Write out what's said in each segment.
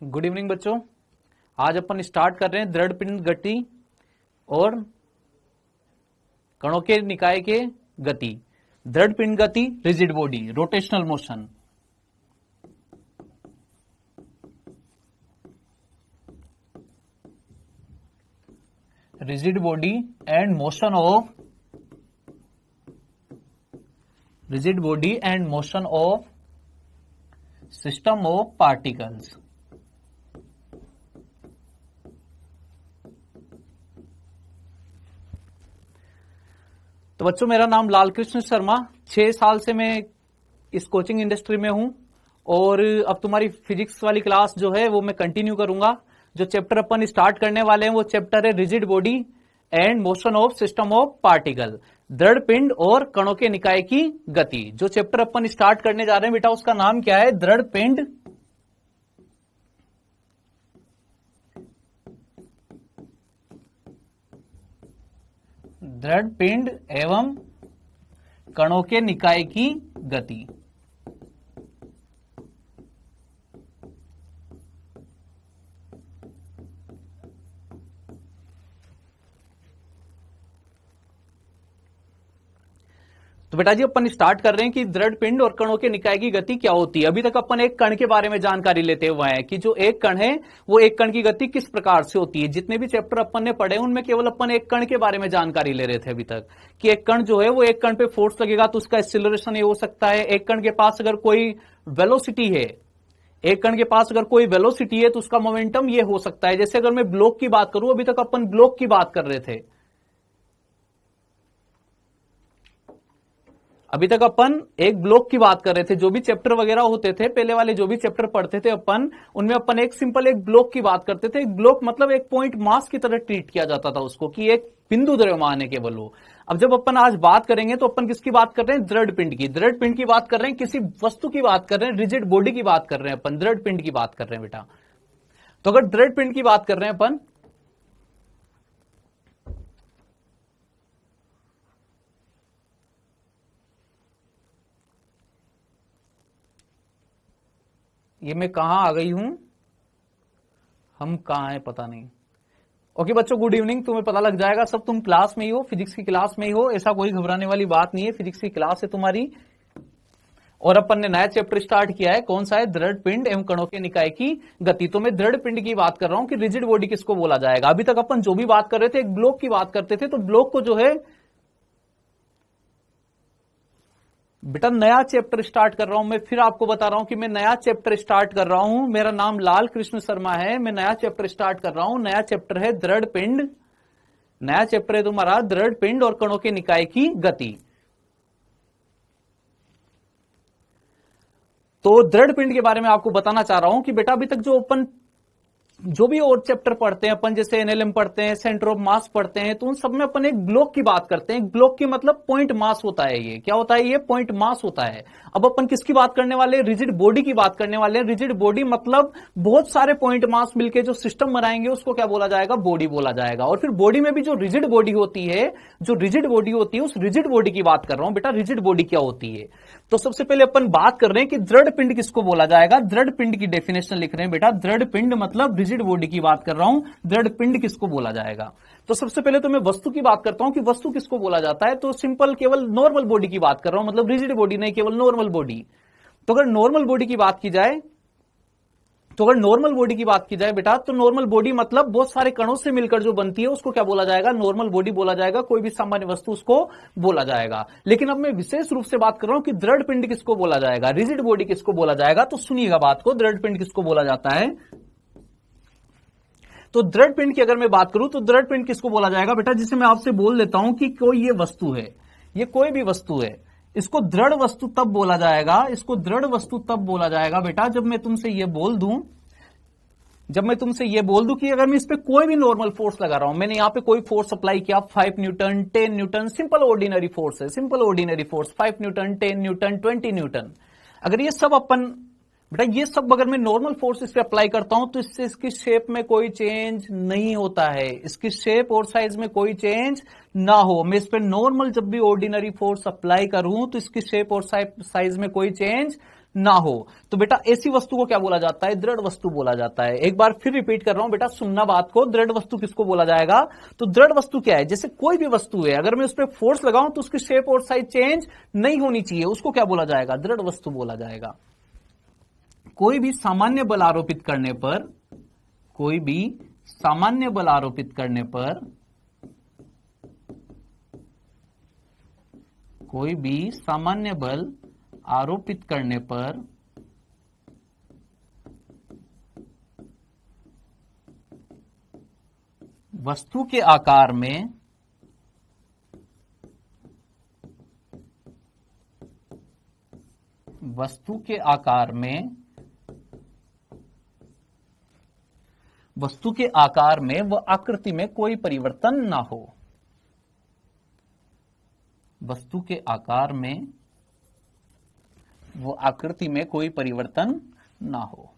Good evening बच्चों। आज अपन start कर रहे हैं दृढ़ पिंड गति और कणों के निकाय के गति। दृढ़ पिंड गति, rigid body, rotational motion. Rigid body and motion of system of particles. तो बच्चों, मेरा नाम लालकृष्ण शर्मा, 6 साल से मैं इस कोचिंग इंडस्ट्री में हूं और अब तुम्हारी फिजिक्स वाली क्लास जो है वो मैं कंटिन्यू करूंगा। जो चैप्टर अपन स्टार्ट करने वाले हैं वो चैप्टर है rigid body and motion of system of particle, दृढ़ पिंड और कणों के निकाय की गति। जो चैप्टर अपन स्टार्ट करने जा रहे हैं बेटा उसका नाम क्या है? दृढ़ पिंड एवं कणों के निकाय की गति। तो बेटा जी, अपन स्टार्ट कर रहे हैं कि दृढ़ पिंड और कणों के निकाय की गति क्या होती है। अभी तक अपन एक कण के बारे में जानकारी लेते हुए हैं कि जो एक कण है वो एक कण की गति किस प्रकार से होती है। जितने भी चैप्टर अपन ने पढ़े उनमें केवल अपन एक कण के बारे में जानकारी ले रहे थे अभी तक, कि एक कण जो है वो एक कण पे फोर्स लगेगा तो उसका एक्सीलरेशन ये हो सकता है। एक कण के पास अगर कोई वेलोसिटी है तो उसका मोमेंटम ये हो सकता है। जैसे अगर मैं ब्लॉक की बात करूं, अभी तक अपन ब्लॉक की बात कर रहे थे। अभी तक अपन एक ब्लॉक की बात कर रहे थे। जो भी चैप्टर वगैरह होते थे पहले वाले, जो भी चैप्टर पढ़ते थे अपन, उनमें अपन एक सिंपल एक ब्लॉक की बात करते थे। एक ब्लॉक मतलब एक पॉइंट मास की तरह ट्रीट किया जाता था उसको, कि एक बिंदु द्रव्यमान है केवल वो। अब जब अपन आज बात करेंगे तो अपन किसकी बात कर रहे हैं? दृढ़ पिंड की। दृढ़ पिंड की बात कर रहे हैं, किसी वस्तु की बात कर रहे हैं, रिजिड बॉडी की बात कर रहे हैं अपन, दृढ़ पिंड की बात कर रहे हैं बेटा। तो अगर दृढ़ पिंड की बात कर रहे हैं अपन, ये मैं कहां आ गई हूं, हम कहां हैं पता नहीं। ओके बच्चों, गुड इवनिंग। तुम्हें पता लग जाएगा, सब तुम क्लास में ही हो, फिजिक्स की क्लास में ही हो, ऐसा कोई घबराने वाली बात नहीं है। फिजिक्स की क्लास है तुम्हारी और अपन ने नया चैप्टर स्टार्ट किया है। कौन सा है? दृढ़ पिंड एवं कणों के निकाय की गति। तो मैं दृढ़ पिंड की बात कर रहा हूं कि रिजिड बॉडी किसको बोला जाएगा। अभी तक अपन जो भी बात कर रहे थे एक ब्लॉक की बात करते थे, तो ब्लॉक को जो है बेटा नया चैप्टर स्टार्ट कर रहा हूं। मैं फिर आपको बता रहा हूं कि मैं नया चैप्टर स्टार्ट कर रहा हूं। मेरा नाम लाल कृष्ण शर्मा है, मैं नया चैप्टर स्टार्ट कर रहा हूं। नया चैप्टर है दृढ़ पिंड, नया चैप्टर है तुम्हारा दृढ़ पिंड और कणों के निकाय की गति। तो दृढ़ पिंड के बारे में आपको बताना चाह रहा हूं कि बेटा अभी तक जो भी और चैप्टर पढ़ते हैं अपन, जैसे एनएलएम पढ़ते हैं, सेंटर ऑफ मास पढ़ते हैं, तो उन सब में अपन एक ब्लॉक की बात करते हैं। ब्लॉक की मतलब पॉइंट मास होता है। ये क्या होता है? ये पॉइंट मास होता है। अब अपन किसकी बात करने वाले हैं? रिजिड बॉडी की बात करने वाले हैं। रिजिड बॉडी मतलब बहुत सारे पॉइंट मास मिलकर जो सिस्टम बनाएंगे उसको क्या बोला जाएगा? बॉडी बोला जाएगा। और फिर बॉडी में भी जो रिजिड बॉडी होती है, उस रिजिड बॉडी की बात कर रहा हूं बेटा। रिजिड बॉडी क्या होती है? तो सबसे पहले अपन बात कर रहे हैं कि दृढ़ पिंड किसको बोला जाएगा। दृढ़ पिंड की डेफिनेशन लिख रहे हैं बेटा। दृढ़ पिंड मतलब रिजिड बॉडी की बात कर रहा हूं, दृढ़ पिंड किसको बोला जाएगा। तो सबसे पहले तो मैं वस्तु की बात करता हूं कि वस्तु किसको बोला जाता है। तो सिंपल केवल नॉर्मल बॉडी की बात कर रहा हूं, मतलब रिजिड बॉडी नहीं, केवल नॉर्मल बॉडी। तो अगर नॉर्मल बॉडी की बात की जाए बेटा, तो नॉर्मल बॉडी मतलब बहुत सारे कणों से मिलकर जो बनती है उसको क्या बोला जाएगा? नॉर्मल बॉडी बोला जाएगा। कोई भी सामान्य वस्तु उसको बोला जाएगा। लेकिन अब मैं विशेष रूप से बात कर रहा हूं कि दृढ़ पिंड किसको बोला जाएगा, रिजिड बॉडी किसको बोला जाएगा। तो सुनिएगा बात को, दृढ़ पिंड किसको बोला जाता है। तो दृढ़ पिंड की अगर मैं बात करूं तो दृढ़ पिंड किसको बोला जाएगा बेटा, जिसे मैं आपसे बोल देता हूं कि कोई ये वस्तु है, ये कोई भी वस्तु है, इसको दृढ़ वस्तु तब बोला जाएगा, इसको दृढ़ वस्तु तब बोला जाएगा बेटा जब मैं तुमसे ये बोल दूं कि अगर मैं इस पे कोई भी नॉर्मल फोर्स लगा रहा हूं, मैंने यहां पे कोई फोर्स अप्लाई किया, 5 newton, 10 newton, simple ordinary force है, simple ordinary force, 5 newton, 10 newton, 20 newton. अगर ये सब अगर मैं नॉर्मल फोर्स इस पे अप्लाई करता हूं तो इससे इसकी शेप में कोई चेंज नहीं होता है, इसकी शेप और साइज में कोई चेंज ना हो। मैं इस पे नॉर्मल जब भी ऑर्डिनरी फोर्स अप्लाई करूं तो इसकी शेप और साइज में कोई चेंज ना हो। तो बेटा ऐसी वस्तु को क्या बोला जाता है? दृढ़ वस्तु बोला जाता है। एक बार फिर रिपीट कर रहा हूं बेटा, सुनना बात को। दृढ़ वस्तु किसको बोला जाएगा? तो दृढ़ वस्तु क्या है? जैसे कोई भी वस्तु है, अगर मैं उस पर फोर्स लगाऊं तो उसकी शेप और साइज चेंज नहीं होनी चाहिए, उसको क्या बोला जाएगा? दृढ़ वस्तु बोला जाएगा। कोई भी सामान्य बल आरोपित करने पर, कोई भी सामान्य बल आरोपित करने पर, कोई भी सामान्य बल आरोपित करने पर वस्तु के आकार में वस्तु के आकार में व आकृति में कोई परिवर्तन ना हो। वस्तु के आकार में वो आकृति में कोई परिवर्तन ना हो।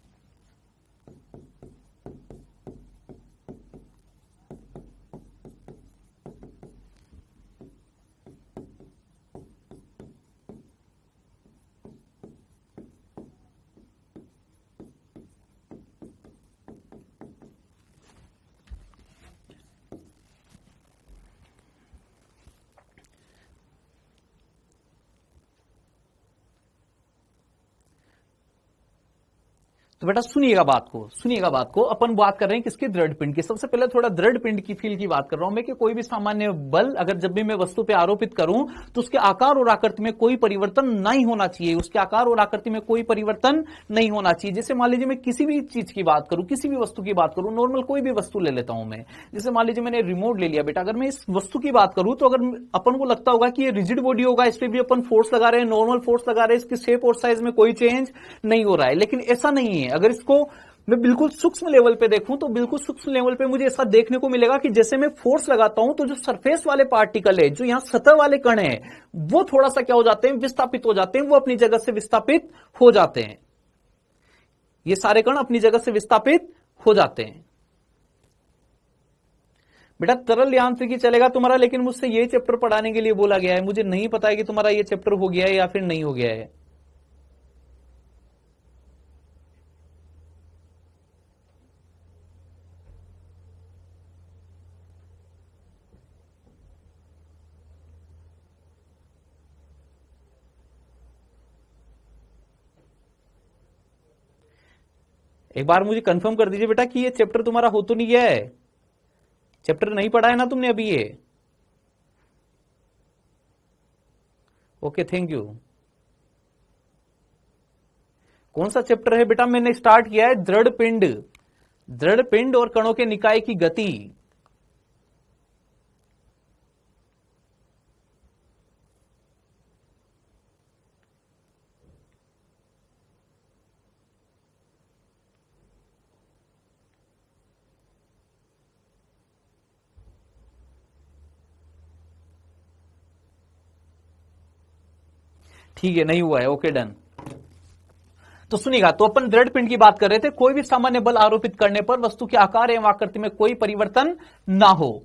तो बेटा सुनिएगा बात को। अपन बात कर रहे हैं किसकी? दृढ़ पिंड की। सबसे पहले थोड़ा दृढ़ पिंड की फील की बात कर रहा हूं मैं, कि कोई भी सामान्य बल अगर जब भी मैं वस्तु पे आरोपित करूं तो उसके आकार और आकृति में कोई परिवर्तन नहीं होना चाहिए, उसके आकार और आकृति में कोई परिवर्तन नहीं होना चाहिए। जैसे मान लीजिए मैं किसी भी चीज की बात करूं, किसी भी वस्तु की बात करूं, नॉर्मल कोई भी वस्तु ले लेता हूं मैं। जैसे मान लीजिए मैंने रिमोट ले लिया बेटा, अगर मैं इस वस्तु की बात करूं तो अगर अपन को लगता होगा कि ये रिजिड बॉडी होगा, इस पर भी अपन फोर्स लगा रहे हैं, नॉर्मल फोर्स लगा रहे हैं, इसकी शेप और साइज में कोई चेंज नहीं हो रहा है। लेकिन ऐसा नहीं है। अगर इसको मैं बिल्कुल सूक्ष्म लेवल पे देखूं तो बिल्कुल सूक्ष्म लेवल पे मुझे ऐसा देखने को मिलेगा कि जैसे मैं फोर्स लगाता हूं तो जो सरफेस वाले पार्टिकल है, जो यहां सतह वाले कण है, वो थोड़ा सा क्या हो जाते हैं? विस्थापित हो जाते हैं, वो अपनी जगह से विस्थापित हो जाते हैं। ये सारे कण अपनी जगह से विस्थापित हो जाते हैं। बेटा तरल यांत्रिकी चलेगा तुम्हारा, लेकिन मुझसे ये चैप्टर पढ़ाने के लिए बोला गया है। मुझे नहीं पता है कि तुम्हारा ये चैप्टर हो गया है या फिर नहीं हो गया है। एक बार मुझे कंफर्म कर दीजिए बेटा कि ये चैप्टर तुम्हारा हो तो नहीं गया है। चैप्टर नहीं पढ़ा है ना तुमने अभी ये? Okay, thank you. कौन सा चैप्टर है बेटा? मैंने स्टार्ट किया है दृढ़ पिंड और कणों के निकाय की गति। ठीक है, नहीं हुआ है। Okay, done. तो सुनिएगा, तो अपन दृढ़ पिंड की बात कर रहे थे। कोई भी सामान्य बल आरोपित करने पर वस्तु के आकार एवं आकृति में कोई परिवर्तन ना हो,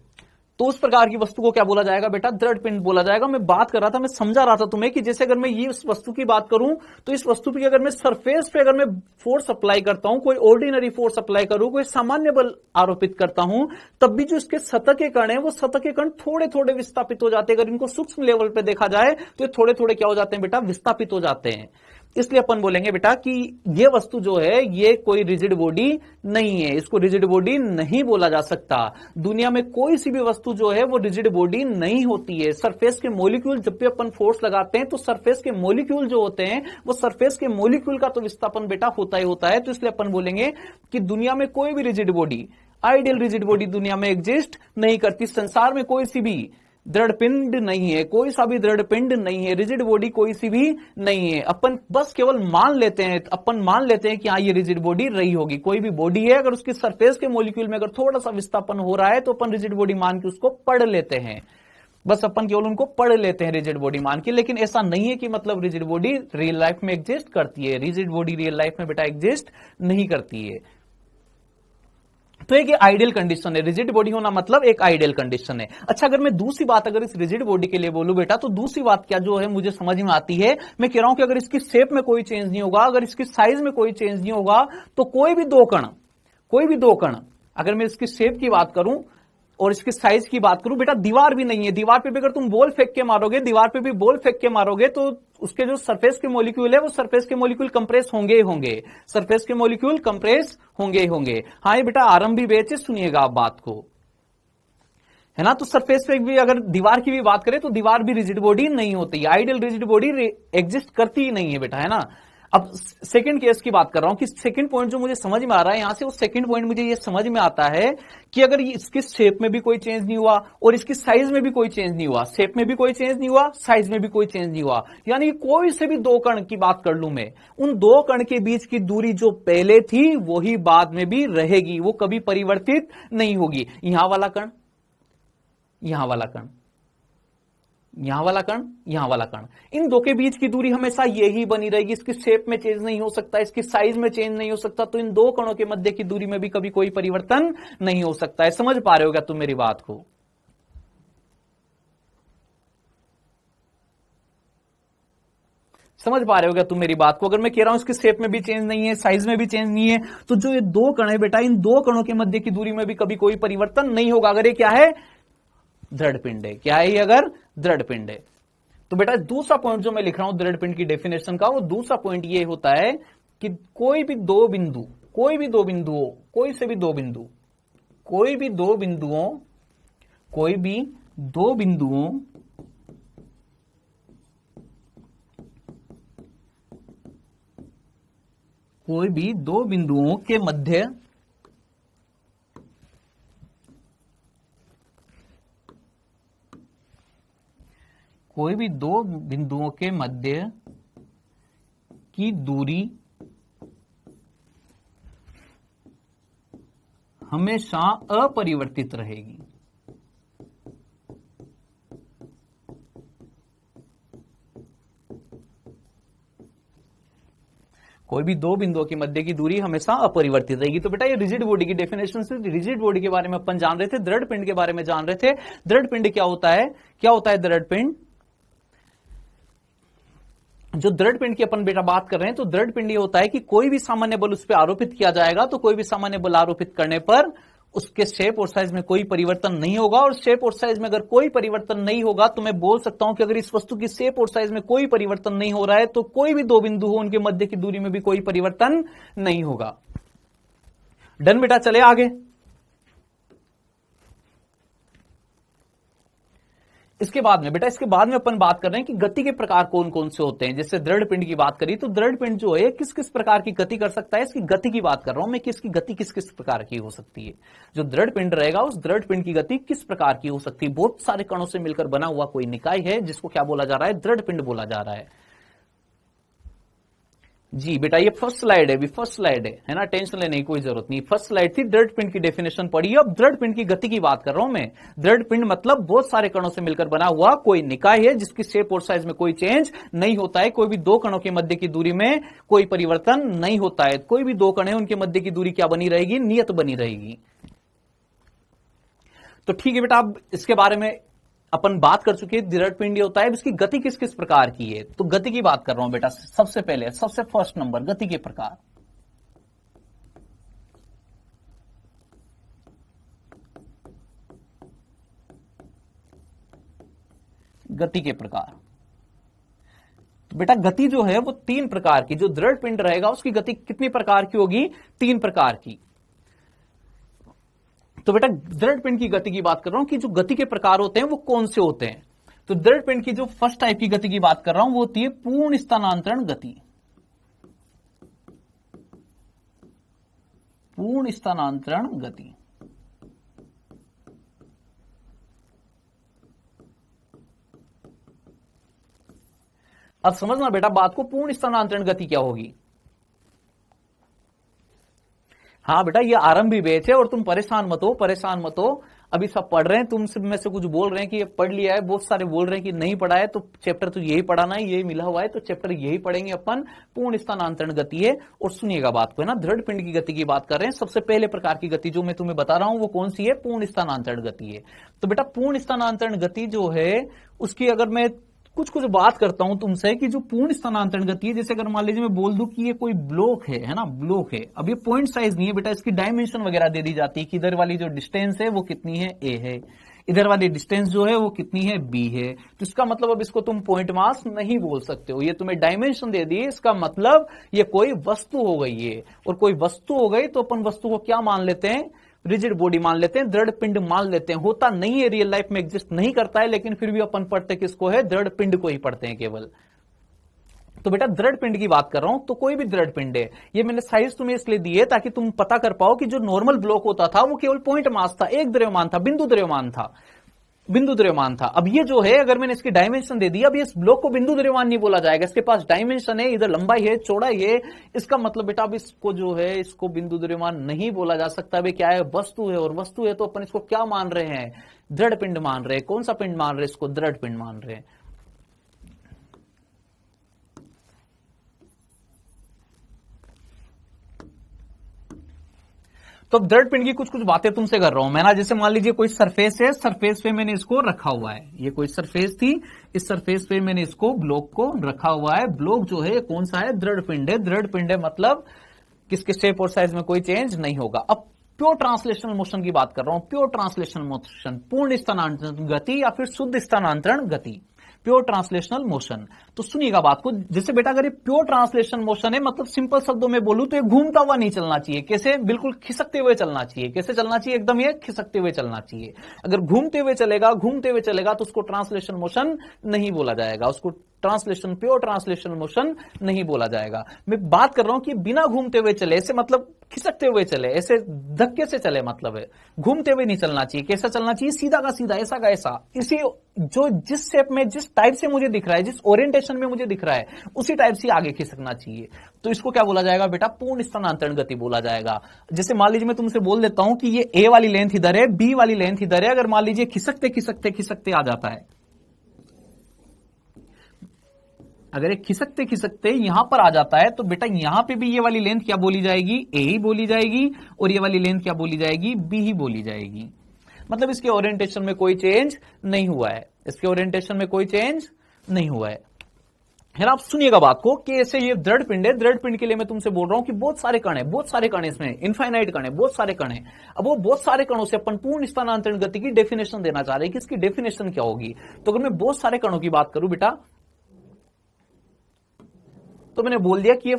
तो उस प्रकार की वस्तु को क्या बोला जाएगा बेटा? दृढ़ पिंड बोला जाएगा। मैं बात कर रहा था, मैं समझा रहा था तुम्हें कि जैसे अगर मैं ये इस वस्तु की बात करूं तो इस वस्तु की अगर मैं सरफेस पे अगर मैं फोर्स अप्लाई करता हूं, कोई ऑर्डिनरी फोर्स अप्लाई करूं, कोई सामान्य बल आरोपित करता हूं, तब भी जो इसके सतह के कण है वो सतह के कण थोड़े थोड़े विस्थापित हो जाते हैं। अगर इनको सूक्ष्म लेवल पे देखा जाए तो ये थोड़े थोड़े क्या हो जाते हैं बेटा? विस्थापित हो जाते हैं। इसलिए अपन बोलेंगे बेटा कि ये वस्तु जो है ये कोई रिजिड बॉडी नहीं है, इसको रिजिड बॉडी नहीं बोला जा सकता। दुनिया में कोई सी भी वस्तु जो है वो रिजिड बॉडी नहीं होती है। सरफेस के मॉलिक्यूल जब भी अपन फोर्स लगाते हैं तो सरफेस के मॉलिक्यूल जो होते हैं वो सरफेस के मॉलिक्यूल का तो विस्थापन बेटा होता ही होता है। तो इसलिए अपन बोलेंगे कि दुनिया में कोई भी rigid body, ideal rigid body दुनिया में एग्जिस्ट नहीं करती। संसार में कोई सी भी दृढ़ पिंड नहीं है, कोई सा भी दृढ़ पिंड नहीं है, रिजिड बॉडी कोई सी भी नहीं है। अपन बस केवल मान लेते हैं, अपन मान लेते हैं कि हाँ ये रिजिड बॉडी रही होगी। कोई भी बॉडी है, अगर उसकी सरफेस के मॉलिक्यूल में अगर थोड़ा सा विस्थापन हो रहा है तो अपन रिजिड बॉडी मान के उसको पढ़ लेते हैं। बस अपन केवल उनको पढ़ लेते हैं रिजिड बॉडी मान के। लेकिन ऐसा नहीं है कि मतलब रिजिड बॉडी रियल लाइफ में एग्जिस्ट करती है। रिजिड बॉडी रियल लाइफ में बेटा एग्जिस्ट नहीं करती है। तो एक आइडियल कंडीशन है, रिजिड बॉडी होना मतलब एक आइडियल कंडीशन है। अच्छा, अगर मैं दूसरी बात अगर इस रिजिड बॉडी के लिए बोलूं बेटा, तो दूसरी बात क्या जो है मुझे समझ में आती है, मैं कह रहा हूं कि अगर इसकी शेप में कोई चेंज नहीं होगा, अगर इसकी साइज में कोई चेंज नहीं होगा, तो कोई भी दो कण अगर मैं इसकी शेप की बात करूं और इसकी साइज की बात करूं, बेटा दीवार भी नहीं है, दीवार पे भी अगर तुम बॉल फेंक के मारोगे, दीवार पे भी बॉल फेंक के मारोगे, तो उसके जो सरफेस के मॉलिक्यूल है वो सरफेस के मॉलिक्यूल कंप्रेस होंगे ही होंगे, सरफेस के मॉलिक्यूल कंप्रेस होंगे ही होंगे। हाँ ये बेटा आरंभी बेच, सुनिएगा आप बात को, है ना। तो सरफेस पे भी अगर दीवार की भी बात करें तो दीवार भी रिजिड बॉडी नहीं होती, आइडियल रिजिड बॉडी एग्जिस्ट करती ही नहीं है बेटा, है ना। अब सेकंड केस की बात कर रहा हूं कि सेकंड पॉइंट जो मुझे समझ में आ रहा है यहां से, वो सेकंड पॉइंट मुझे ये समझ में आता है कि अगर इसकी शेप में भी कोई चेंज नहीं हुआ और इसकी साइज में भी कोई चेंज नहीं हुआ, शेप में भी कोई चेंज नहीं हुआ, साइज में भी कोई चेंज नहीं हुआ, यानी कोई से भी दो कण की बात कर लूं मैं, उन दो कण के बीच की दूरी जो पहले थी वही बाद में भी रहेगी, वो कभी परिवर्तित नहीं होगी। यहां वाला कण, यहां वाला कण, यहां वाला कण, यहां वाला कण, इन दो के बीच की दूरी हमेशा यही बनी रहेगी, इसकी शेप में चेंज नहीं हो सकता, इसकी साइज में चेंज नहीं हो सकता, तो इन दो कणों के मध्य की दूरी में भी कभी कोई परिवर्तन नहीं हो सकता है। समझ पा रहे हो क्या तुम मेरी बात को? समझ पा रहे हो क्या तुम मेरी बात को? अगर मैं कह रहा हूं इसकी शेप में भी चेंज नहीं है, साइज में भी चेंज नहीं है, तो जो ये दो कण है बेटा, इन दो कणों के मध्य की दूरी में भी कभी कोई परिवर्तन नहीं होगा, अगर ये क्या है, दृढ़ पिंड है। क्या है ये? अगर दृढ़ पिंड है। तो बेटा दूसरा पॉइंट जो मैं लिख रहा हूं दृढ़ पिंड की डेफिनेशन का, वो दूसरा पॉइंट ये होता है कि कोई भी दो बिंदुओं, कोई भी दो बिंदुओं, कोई से भी दो बिंदु, कोई भी दो बिंदुओं, कोई भी दो बिंदुओं कोई भी दो बिंदुओं के मध्य कोई भी दो बिंदुओं के मध्य की दूरी हमेशा अपरिवर्तित रहेगी। कोई भी दो बिंदुओं के मध्य की दूरी हमेशा अपरिवर्तित रहेगी। तो बेटा ये रिजिड बॉडी की डेफिनेशन से रिजिड बॉडी के बारे में अपन जान रहे थे, दृढ़ पिंड के बारे में जान रहे थे। दृढ़ पिंड क्या होता है? क्या होता है दृढ़ पिंड? जो दृढ़ पिंड की अपन बेटा बात कर रहे हैं, तो दृढ़ पिंड ये होता है कि कोई भी सामान्य बल उस पर आरोपित किया जाएगा, तो कोई भी सामान्य बल आरोपित करने पर उसके शेप और साइज में कोई परिवर्तन नहीं होगा। और शेप और साइज में अगर कोई परिवर्तन नहीं होगा, तो मैं बोल सकता हूं कि अगर इस वस्तु की शेप और साइज में कोई परिवर्तन नहीं हो रहा है, तो कोई भी दो बिंदु हो उनके मध्य की दूरी में भी कोई परिवर्तन नहीं होगा। डन बेटा, चले आगे। इसके बाद में बेटा, इसके बाद में अपन बात कर रहे हैं कि गति के प्रकार कौन कौन से होते हैं। जैसे दृढ़ पिंड की बात करी, तो दृढ़ पिंड जो है किस किस प्रकार की गति कर सकता है, इसकी गति की बात कर रहा हूं मैं, कि इसकी गति किस किस प्रकार की हो सकती है। जो दृढ़ पिंड रहेगा उस दृढ़ पिंड की गति किस प्रकार की हो सकती है। बहुत सारे कणों से मिलकर बना हुआ कोई निकाय है जिसको क्या बोला जा रहा है? दृढ़ पिंड बोला जा रहा है। जी बेटा, ये फर्स्ट स्लाइड है, अभी फर्स्ट स्लाइड है ना, टेंशन लेने की कोई जरूरत नहीं। फर्स्ट स्लाइड थी, दृढ़ पिंड की डेफिनेशन पढ़ी। अब दृढ़ पिंड की गति की बात कर रहा हूं मैं। दृढ़ पिंड मतलब बहुत सारे कणों से मिलकर बना हुआ कोई निकाय है जिसकी शेप और साइज में कोई चेंज नहीं होता है, कोई भी दो कणों के मध्य की दूरी में कोई परिवर्तन नहीं होता है। कोई भी दो कण है उनके मध्य की दूरी क्या बनी रहेगी? नियत बनी रहेगी। तो ठीक है बेटा, अब इसके बारे में अपन बात कर चुके हैं, दृढ़ पिंड होता है। इसकी गति किस किस प्रकार की है, तो गति की बात कर रहा हूं बेटा। सबसे पहले, सबसे फर्स्ट नंबर, गति के प्रकार। गति के प्रकार, तो बेटा गति जो है वो तीन प्रकार की, जो दृढ़ पिंड रहेगा उसकी गति कितनी प्रकार की होगी? तीन प्रकार की। तो बेटा दृढ़ पिंड की गति की बात कर रहा हूं कि जो गति के प्रकार होते हैं वो कौन से होते हैं। तो दृढ़ पिंड की जो फर्स्ट टाइप की गति की बात कर रहा हूं वो होती है पूर्ण स्थानांतरण गति। पूर्ण स्थानांतरण गति। अब समझना बेटा बात को, पूर्ण स्थानांतरण गति क्या होगी। हाँ बेटा, ये आरंभी बैच है और तुम परेशान मत हो, परेशान मत हो। अभी सब पढ़ रहे हैं, तुम सब में से कुछ बोल रहे हैं कि ये पढ़ लिया है, बहुत सारे बोल रहे हैं कि नहीं पढ़ा है, तो चैप्टर तो यही पढ़ाना है, यही मिला हुआ है, तो चैप्टर यही पढ़ेंगे अपन, पूर्ण स्थानांतरण गति है। और सुनिएगा बात को, है ना, दृढ़ पिंड की गति की बात कर रहे हैं। सबसे पहले प्रकार की गति जो मैं तुम्हें बता रहा हूं वो कौन सी है, पूर्ण स्थानांतरण गति है। तो बेटा पूर्ण स्थानांतरण गति जो है उसकी अगर मैं कुछ कुछ बात करता हूं तुमसे कि जो पूर्ण स्थानांतरण गति है, जैसे अगर मान लीजिए मैं बोल दूं कि ये कोई ब्लॉक है ना, ब्लॉक है। अब ये पॉइंट साइज नहीं है बेटा, इसकी डायमेंशन वगैरह दे दी जाती है कि इधर वाली जो डिस्टेंस है वो कितनी है, ए है, इधर वाली डिस्टेंस जो है वो कितनी है, बी है। तो इसका मतलब अब इसको तुम पॉइंट मास नहीं बोल सकते हो, ये तुम्हें डायमेंशन दे दी, इसका मतलब ये कोई वस्तु हो गई है। और कोई वस्तु हो गई तो अपन वस्तु को क्या मान लेते हैं, रिजिड बॉडी मान लेते हैं, दृढ़ पिंड मान लेते हैं। होता नहीं है, रियल लाइफ में एग्जिस्ट नहीं करता है, लेकिन फिर भी अपन पढ़ते किसको है, दृढ़ पिंड को ही पढ़ते हैं केवल। तो बेटा दृढ़ पिंड की बात कर रहा हूं, तो कोई भी दृढ़ पिंड है, ये मैंने साइज तुम्हें इसलिए दी है ताकि तुम पता कर पाओ कि जो नॉर्मल ब्लॉक होता था वो केवल पॉइंट मास था, एक द्रव्यमान था, बिंदु द्रव्यमान था, बिंदु द्रव्यमान था। अब ये जो है अगर मैंने इसकी डायमेंशन दे दी, अब इस ब्लॉक को बिंदु द्रव्यमान नहीं बोला जाएगा, इसके पास डायमेंशन है, इधर लंबाई है, चौड़ाई है, इसका मतलब बेटा अब इसको जो है इसको बिंदु द्रव्यमान नहीं बोला जा सकता। भाई क्या है, वस्तु है, और वस्तु है तो अपन इसको क्या मान रहे हैं, दृढ़ पिंड मान रहे हैं। कौन सा पिंड मान रहे हैं, इसको दृढ़ पिंड मान रहे हैं। तो अब दृढ़ पिंड की कुछ कुछ बातें तुमसे कर रहा हूं मैं ना, जैसे मान लीजिए कोई सरफेस है, सरफेस पे मैंने इसको रखा हुआ है, ये कोई सरफेस थी, इस सरफेस पे मैंने इसको ब्लॉक को रखा हुआ है। ब्लॉक जो है कौन सा है, दृढ़ पिंड है। दृढ़ पिंड है मतलब किसके शेप और साइज में कोई चेंज नहीं होगा। अब प्योर ट्रांसलेशनल मोशन की बात कर रहा हूं, प्योर ट्रांसलेशनल मोशन, पूर्ण स्थानांतरण गति या फिर शुद्ध स्थानांतरण गति, प्योर ट्रांसलेशनल मोशन। तो सुनिएगा बात को, जैसे बेटा अगर ये प्योर ट्रांसलेशन मोशन है, मतलब सिंपल शब्दों में बोलूं तो ये घूमता हुआ नहीं चलना चाहिए, कैसे, बिल्कुल खिसकते हुए चलना चाहिए। कैसे चलना चाहिए, एकदम ये खिसकते हुए चलना चाहिए। अगर घूमते हुए चलेगा तो उसको ट्रांसलेशन मोशन नहीं बोला जाएगा, उसको ट्रांसलेशन, प्योर ट्रांसलेशन मोशन नहीं बोला जाएगा। मैं बात कर रहा हूं कि बिना घूमते हुए चले, ऐसे मतलब खिसकते हुए चले, ऐसे धक्के से चले, मतलब है घूमते हुए नहीं चलना चाहिए। कैसा चलना चाहिए, सीधा का सीधा, ऐसा का ऐसा, इसी जो जिस शेप में, जिस टाइप से मुझे दिख रहा है, जिस ओरिएंटेशन में मुझे दिख रहा है, उसी टाइप से आगे खिसकना चाहिए। तो इसको क्या बोला जाएगा बेटा, पूर्ण स्थानांतरण गति बोला जाएगा। जैसे मान लीजिए मैं तुमसे बोल देता हूं कि ये ए वाली लेंथ इधर है, बी वाली लेंथ इधर है, अगर मान लीजिए खिसकते खिसकते खिसकते आ जाता है, अगर एक खिसकते खिसकते यहां पर आ जाता है, तो बेटा यहां पे भी ये वाली लेंथ क्या बोली जाएगी, ए ही बोली जाएगी, और ये वाली लेंथ क्या बोली जाएगी, बी ही बोली जाएगी। मतलब इसके ओरिएंटेशन में कोई चेंज नहीं हुआ है, इसके ओरिएंटेशन में कोई चेंज नहीं हुआ है ना। आप सुनिएगा बात को कि ऐसे ये दृढ़ पिंड है, दृढ़ पिंड के लिए मैं तुमसे बोल रहा हूं कि बहुत सारे कण है, बहुत सारे कण इसमें, इनफाइनाइट कण है, बहुत सारे कण है। अब वो बहुत सारे कणों से अपन पूर्ण स्थानांतरण गति की डेफिनेशन देना चाह रहे हैं कि इसकी डेफिनेशन क्या होगी। तो अगर मैं बहुत सारे कणों की बात करूं बेटा, तो मैंने बोल दिया कि ये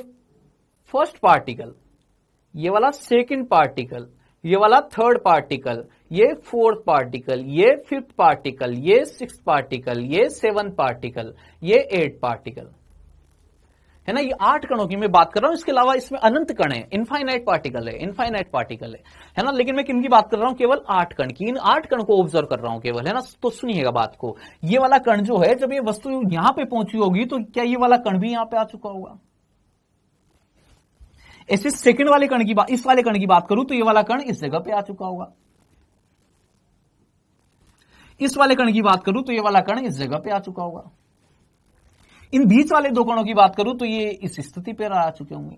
फर्स्ट पार्टिकल, ये वाला सेकंड पार्टिकल, ये वाला थर्ड पार्टिकल, ये फोर्थ पार्टिकल, ये फिफ्थ पार्टिकल, ये सिक्स्थ पार्टिकल, ये सेवंथ पार्टिकल, ये एट पार्टिकल, है ना। ये 8 कणों की मैं बात कर रहा हूं, इसके अलावा इसमें अनंत कण है, इनफाइनाइट पार्टिकल है, इनफाइनाइट पार्टिकल है ना। लेकिन मैं किन की बात कर रहा हूं, केवल 8 कण की, इन 8 कण को ऑब्जर्व कर रहा हूं केवल, है ना। तो सुनिएगा बात को, ये वाला कण जो है, जब ये वस्तु यहां पे पहुंची होगी तो क्या ये वाला कण भी यहां पे आ चुका होगा। ऐसे सेकंड वाले कण की बात, इस वाले कण की बात करूं तो ये वाला कण इस जगह पे आ चुका होगा। इस वाले कण की बात करूं तो ये वाला कण इस जगह पे आ चुका होगा। इन बीच वाले 2 कणों की बात करूं तो ये इस स्थिति पे आ चुके होंगे।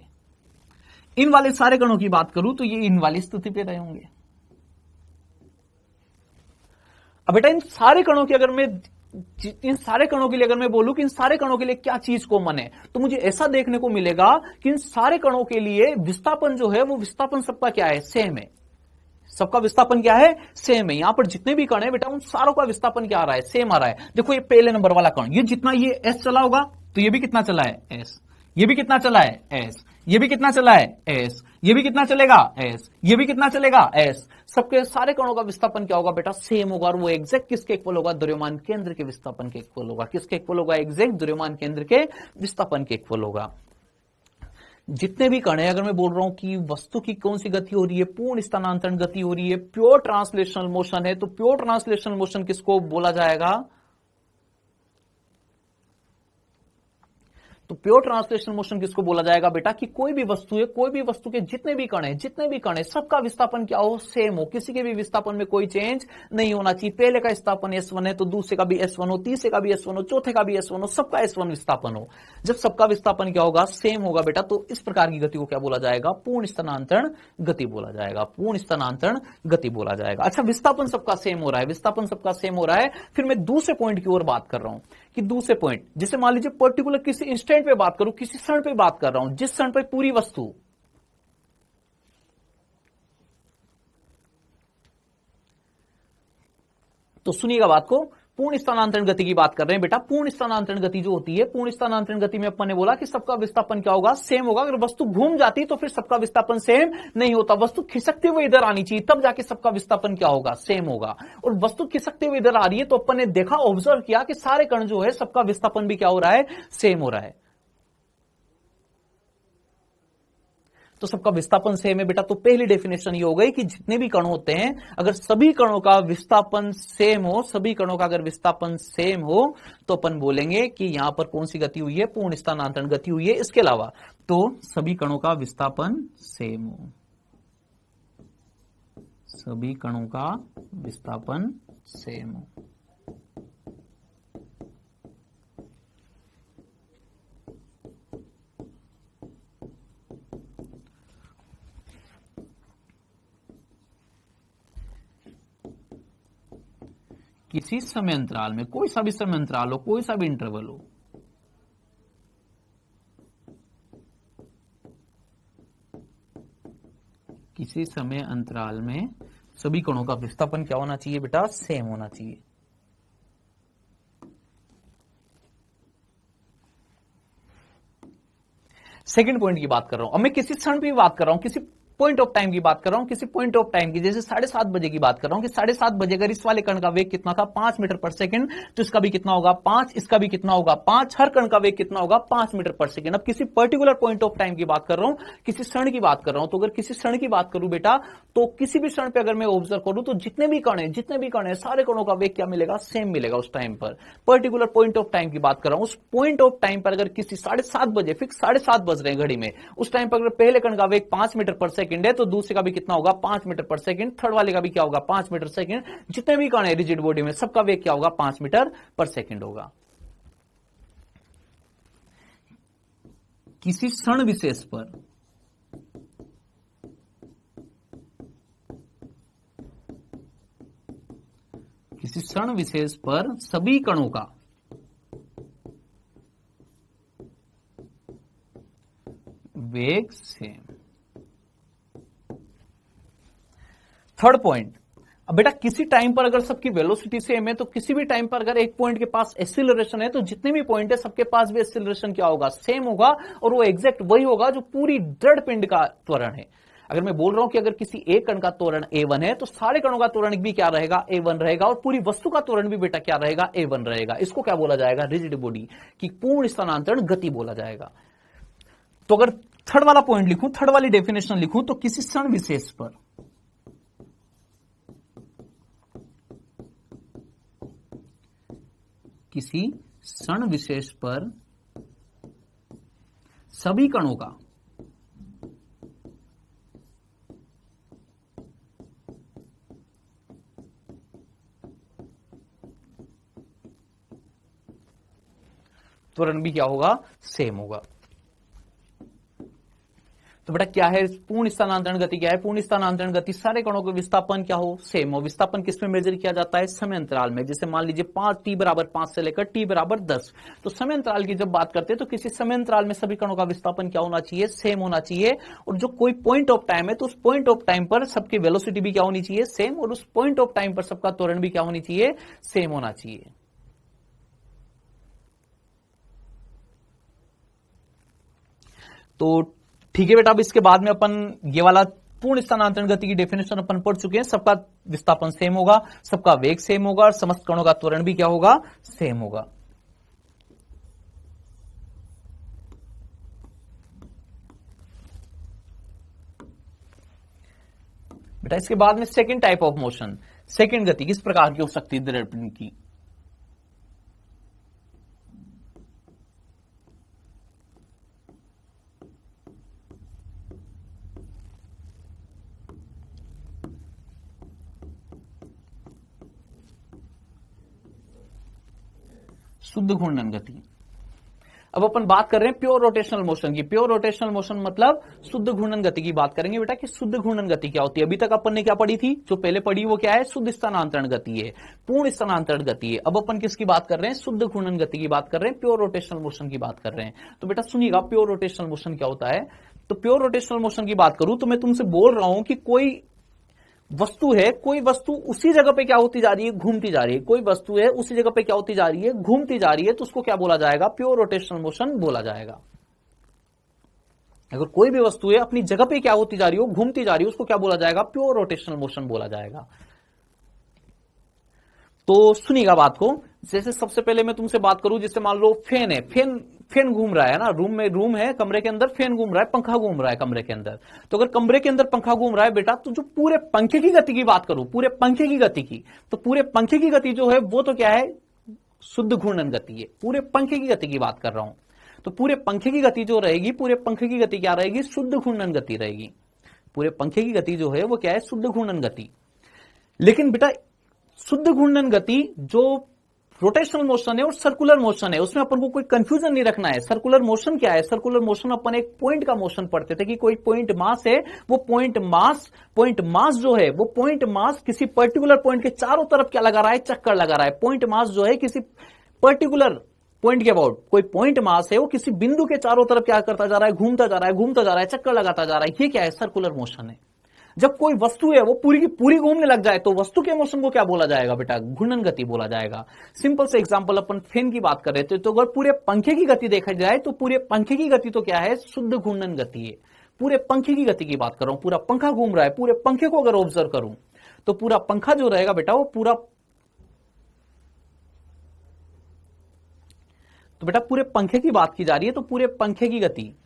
इन वाले सारे कणों की बात करूं तो ये इन वाली स्थिति पे रहे होंगे। अब बेटा इन सारे कणों की, अगर मैं इन सारे कणों के लिए अगर मैं बोलूं कि इन सारे कणों के लिए क्या चीज कॉमन है, तो मुझे ऐसा देखने को मिलेगा कि इन सारे कणों के लिए विस्थापन जो है, वो विस्थापन सबका क्या है, सेम है। सबका विस्थापन क्या है, सेम है। यहां पर जितने भी कण है बेटा, उन सारों का विस्थापन क्या आ रहा है, सेम आ रहा है। देखो ये पहले नंबर वाला कण, ये जितना ये एस चला होगा, तो ये भी कितना चला है, एस। ये भी कितना चला है, एस। ये भी कितना चला है, एस। ये भी कितना चलेगा, एस। ये भी कितना चलेगा, एस। सबके सारे कणों का विस्थापन क्या होगा बेटा, सेम होगा। और वो एग्जैक्ट किसके इक्वल होगा, द्रव्यमान केंद्र के विस्थापन के इक्वल होगा। किसके इक्वल होगा, एग्जैक्ट द्रव्यमान केंद्र के विस्थापन के इक्वल होगा। जितने भी कण है, अगर मैं बोल रहा हूं कि वस्तु की कौन सी गति हो रही है, पूर्ण स्थानांतरण गति हो रही है, प्योर ट्रांसलेशनल मोशन है, तो प्योर ट्रांसलेशनल मोशन किसको बोला जाएगा, तो प्योर ट्रांसलेशनल मोशन किसको बोला जाएगा बेटा कि कोई भी वस्तु है, कोई भी वस्तु के जितने भी कण है सबका विस्थापन क्या हो, सेम हो, किसी के भी विस्थापन में कोई चेंज नहीं होना चाहिए। पहले का विस्थापन S1 है तो दूसरे का भी S1 हो, तीसरे का भी S1 हो, चौथे का भी S1 हो, सबका S1 विस्थापन हो। जब सबका विस्थापन क्या होगा, सेम होगा बेटा, तो इस प्रकार की गति को क्या बोला जाएगा, पूर्ण स्थानांतरण गति बोला जाएगा, पूर्ण स्थानांतरण गति बोला जाएगा। अच्छा, विस्थापन सबका सेम हो रहा है, विस्थापन सबका सेम हो रहा है, फिर मैं दूसरे पॉइंट की ओर बात कर रहा हूं कि दूसरे पॉइंट, जैसे मान लीजिए पर्टिकुलर किसी इंस्टेंट पे बात करूं, किसी क्षण पे बात कर रहा हूं, जिस क्षण पे पूरी वस्तु, तो सुनिएगा बात को, पूर्ण स्थानांतरण गति की बात कर रहे हैं बेटा। पूर्ण स्थानांतरण गति जो होती है, पूर्ण स्थानांतरण गति में अपन ने बोला कि सबका विस्थापन क्या होगा, सेम होगा। अगर वस्तु घूम जाती तो फिर सबका विस्थापन सेम नहीं होता, वस्तु खिसकते हुए इधर आनी चाहिए, तब जाके सबका विस्थापन क्या होगा, सेम होगा। और वस्तु खिसकते हुए इधर आ रही है तो अपन ने देखा, ऑब्जर्व किया कि सारे कण जो है सबका विस्थापन भी क्या हो रहा है, सेम हो रहा है। तो सबका विस्थापन सेम है बेटा। तो पहली डेफिनेशन ये हो गई कि जितने भी कण होते हैं, अगर सभी कणों का विस्थापन सेम हो, सभी कणों का अगर विस्थापन सेम हो, तो अपन बोलेंगे कि यहां पर कौन सी गति हुई है, पूर्ण स्थानांतरण गति हुई है। इसके अलावा तो सभी कणों का विस्थापन सेम हो, सभी कणों का विस्थापन सेम हो। किसी समय अंतराल में, कोई सा भी समय अंतराल हो, कोई सा भी इंटरवल हो, किसी समय अंतराल में सभी कणों का विस्थापन क्या होना चाहिए बेटा, सेम होना चाहिए। सेकंड पॉइंट की बात कर रहा हूं, अब मैं किसी क्षण की बात कर रहा हूं, किसी पॉइंट ऑफ टाइम की बात कर रहा हूं, किसी पॉइंट ऑफ टाइम की, जैसे 7:30 बजे की बात कर रहा हूं कि 7:30 बजे अगर इस वाले कण का वेग कितना था, 5 मीटर पर सेकंड, तो इसका भी कितना होगा, 5, इसका भी कितना होगा, 5, हर कण का वेग कितना होगा, 5 मीटर पर सेकंड। अब किसी पर्टिकुलर पॉइंट ऑफ टाइम की बात कर रहा हूं, किसी क्षण की बात कर रहा हूं, तो अगर किसी क्षण की बात करूं बेटा, तो किसी भी क्षण पे अगर मैं ऑब्जर्व करूं तो जितने भी कण है सारे कणों का वेग क्या मिलेगा, सेम मिलेगा उस टाइम पर। पर्टिकुलर पॉइंट ऑफ टाइम की बात कर रहा हूं, उस पॉइंट ऑफ टाइम पर अगर किसी 7:30 बजे, फिक्स 7:30 बज रहे हैं घड़ी में, उस टाइम पर अगर पहले कण का वेग 5 मीटर पर सेकंड है, तो दूसरे का भी कितना होगा, 5 मीटर पर सेकंड, थर्ड वाले का भी क्या होगा, 5 मीटर सेकंड। जितने भी कण है रिजिड बॉडी में, सबका वेग क्या होगा, 5 मीटर पर सेकंड होगा। किसी क्षण विशेष पर सभी कणों का वेग सेम। थर्ड पॉइंट, अब बेटा किसी टाइम पर अगर सबकी वेलोसिटी सेम है, तो किसी भी टाइम पर अगर एक पॉइंट के पास एक्सीलरेशन है, तो जितने भी पॉइंट है सबके पास भी एक्सीलरेशन क्या होगा, सेम होगा, और वो एग्जैक्ट वही होगा जो पूरी दृढ़ पिंड का त्वरण है। अगर मैं बोल रहा हूं कि अगर किसी एक कण का त्वरण a1 है, तो सारे कणों का त्वरण भी क्या रहेगा, a1 रहेगा, और पूरी वस्तु का त्वरण भी बेटा क्या रहेगा, a1 रहेगा। इसको क्या बोला जाएगा, रिजिड बॉडी की पूर्ण स्थानांतरण गति बोला जाएगा। तो अगर थर्ड वाला पॉइंट लिखूं, थर्ड वाली डेफिनेशन लिखूं, तो किसी क्षण विशेष पर सभी कणों का त्वरण भी क्या होगा, सेम होगा। तो बेटा क्या है पूर्ण स्थानांतरण गति, क्या है पूर्ण स्थानांतरण गति, सारे कणों के विस्थापन क्या हो, सेम हो। विस्थापन किसमें मेजर किया जाता है, समय अंतराल में। जैसे मान लीजिए t बराबर 5 से लेकर t बराबर 10, तो समय अंतराल की जब बात करते हैं तो किसी समय अंतराल में सभी कणों का विस्थापन क्या होना चाहिए, सेम होना चाहिए। और जो कोई पॉइंट ऑफ टाइम है, तो उस पॉइंट ऑफ टाइम पर सबकी वेलोसिटी भी क्या होनी चाहिए, सेम, और उस पॉइंट ऑफ टाइम पर सबका त्वरण भी क्या होनी चाहिए, सेम होना चाहिए। तो ठीक है बेटा, अब इसके बाद में अपन ये वाला पूर्ण स्थानांतरण गति की डेफिनेशन अपन पढ़ चुके हैं। सबका विस्थापन सेम होगा, सबका वेग सेम होगा, और समस्त कणों का त्वरण भी क्या होगा, सेम होगा। बेटा इसके बाद में second type of motion, second गति किस प्रकार की हो सकती है, दृढ़ पिंड की। शुद्ध घूर्णन गति। अब अपन बात कर रहे हैं प्योर रोटेशनल मोशन की। प्योर रोटेशनल मोशन मतलब शुद्ध घूर्णन गति की बात करेंगे बेटा कि शुद्ध घूर्णन गति क्या होती है। अभी तक अपन ने क्या पढ़ी थी, जो पहले पढ़ी वो क्या है, शुद्ध स्थानांतरण गति है, पूर्ण स्थानांतरण गति है। अब अपन किसकी बात कर रहे हैं, शुद्ध घूर्णन गति की बात कर रहे हैं, प्योर रोटेशनल मोशन की बात कर रहे हैं। तो बेटा सुनिएगा प्योर रोटेशनल मोशन क्या होता है। तो प्योर रोटेशनल मोशन की बात करूं तो मैं तुमसे बोल रहा हूं कि कोई वस्तु है, कोई वस्तु उसी जगह पे क्या होती जा रही है, घूमती जा रही है। कोई वस्तु है उसी जगह पे क्या होती जा रही है, घूमती जा रही है, तो उसको क्या बोला जाएगा, प्योर रोटेशनल मोशन बोला जाएगा। अगर कोई भी वस्तु है अपनी जगह पे क्या होती जा रही हो, घूमती जा रही है, उसको क्या बोला जाएगा, प्योर रोटेशनल मोशन बोला जाएगा। तो सुनिएगा बात को। जैसे सबसे पहले मैं तुमसे बात करूं, जैसे मान लो फैन है, फैन घूम रहा है ना, रूम है, कमरे के अंदर फैन घूम रहा है, पंखा घूम रहा है कमरे के अंदर। तो अगर कमरे के अंदर पंखा घूम रहा है बेटा, तो जो पूरे पंखे की गति की बात करूं, पूरे पंखे की गति की, तो पूरे पंखे की गति जो है वो तो क्या है, शुद्ध घूर्णन गति है। पूरे पंखे की गति की बात कर रहा हूं। तो पूरे पंखे की गति जो रहेगी, पूरे पंखे की गति क्या रहेगी, शुद्ध घूर्णन गति रहेगी। पूरे पंखे की गति जो है वो क्या है, शुद्ध घूर्णन गति। लेकिन बेटा शुद्ध घूर्णन गति जो रोटेशनल मोशन है और सर्कुलर मोशन है, उसमें अपन को कोई कंफ्यूजन नहीं रखना है। सर्कुलर मोशन क्या है, सर्कुलर मोशन अपन एक पॉइंट का मोशन पढ़ते थे कि कोई पॉइंट मास है, वो पॉइंट मास जो है वो पॉइंट मास किसी पर्टिकुलर पॉइंट के चारों तरफ क्या लगा रहा है, चक्कर लगा रहा है। पॉइंट मास जो है किसी पर्टिकुलर पॉइंट के अबाउट, कोई पॉइंट मास है वो किसी बिंदु के चारों तरफ क्या करता जा रहा है, घूमता जा रहा है, चक्कर लगाता जा रहा है। ये क्या है, सर्कुलर मोशन है। जब कोई वस्तु है वो पूरी की पूरी घूमने लग जाए तो वस्तु के मोशन को क्या बोला जाएगा बेटा, घूर्णन गति बोला जाएगा। सिंपल से एग्जांपल अपन फैन की बात कर रहे थे, तो अगर पूरे पंखे की गति देखा जाए तो पूरे पंखे की गति तो क्या है, शुद्ध घूर्णन गति है। पूरे पंखे की गति की बात कर रहा हूं, पूरा पंखा घूम रहा है, पूरे पंखे को अगर ऑब्जर्व करूं तो पूरा पंखा जो रहेगा बेटा वो पूरा, तो बेटा पूरे पंखे की बात की जा रही है, तो पूरे पंखे की गति,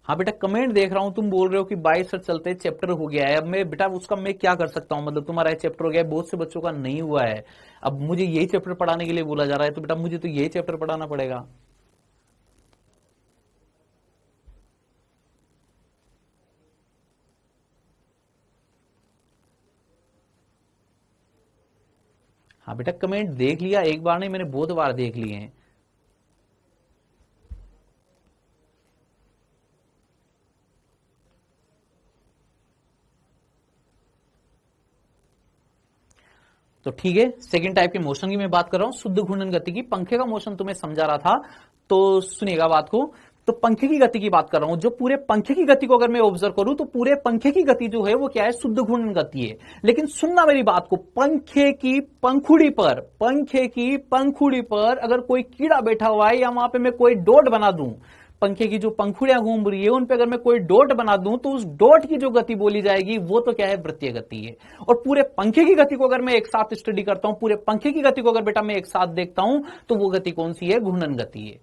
हाँ बेटा कमेंट देख रहा हूं, तुम बोल रहे हो कि 22 सर चलते चैप्टर हो गया है। अब मैं बेटा उसका मैं क्या कर सकता हूं, मतलब तुम्हारा चैप्टर हो गया है, बहुत से बच्चों का नहीं हुआ है। अब मुझे यही चैप्टर पढ़ाने के लिए बोला जा रहा है, तो बेटा मुझे तो यही चैप्टर पढ़ाना पड़ेगा। हाँ बेटा कमेंट देख लिया, एक बार नहीं मैंने बहुत बार देख लिए हैं। तो ठीक है, सेकंड टाइप के मोशन की मैं बात कर रहा हूं, शुद्ध घूर्णन गति की। पंखे का मोशन तुम्हें समझा रहा था, तो सुनिएगा बात को। तो पंखे की गति की बात कर रहा हूं, जो पूरे पंखे की गति को अगर मैं ऑब्जर्व करूं तो पूरे पंखे की गति जो है वो क्या है, शुद्ध घूर्णन गति है। लेकिन सुनना मेरी बात को, पंखे की पंखुड़ी पर अगर कोई कीड़ा बैठा हुआ है या वहां पे मैं कोई डॉट बना दूं, पंखे की जो पंखुड़ियां घूम रही है उन पे अगर मैं कोई डॉट बना दूं तो उस डॉट की जो गति बोली जाएगी वो तो क्या है, वृत्तीय गति है। और पूरे पंखे की गति को अगर मैं एक साथ स्टडी करता हूं, पूरे पंखे की गति को अगर बेटा मैं एक साथ देखता हूं तो वो गति कौन सी है, घूर्णन गति है।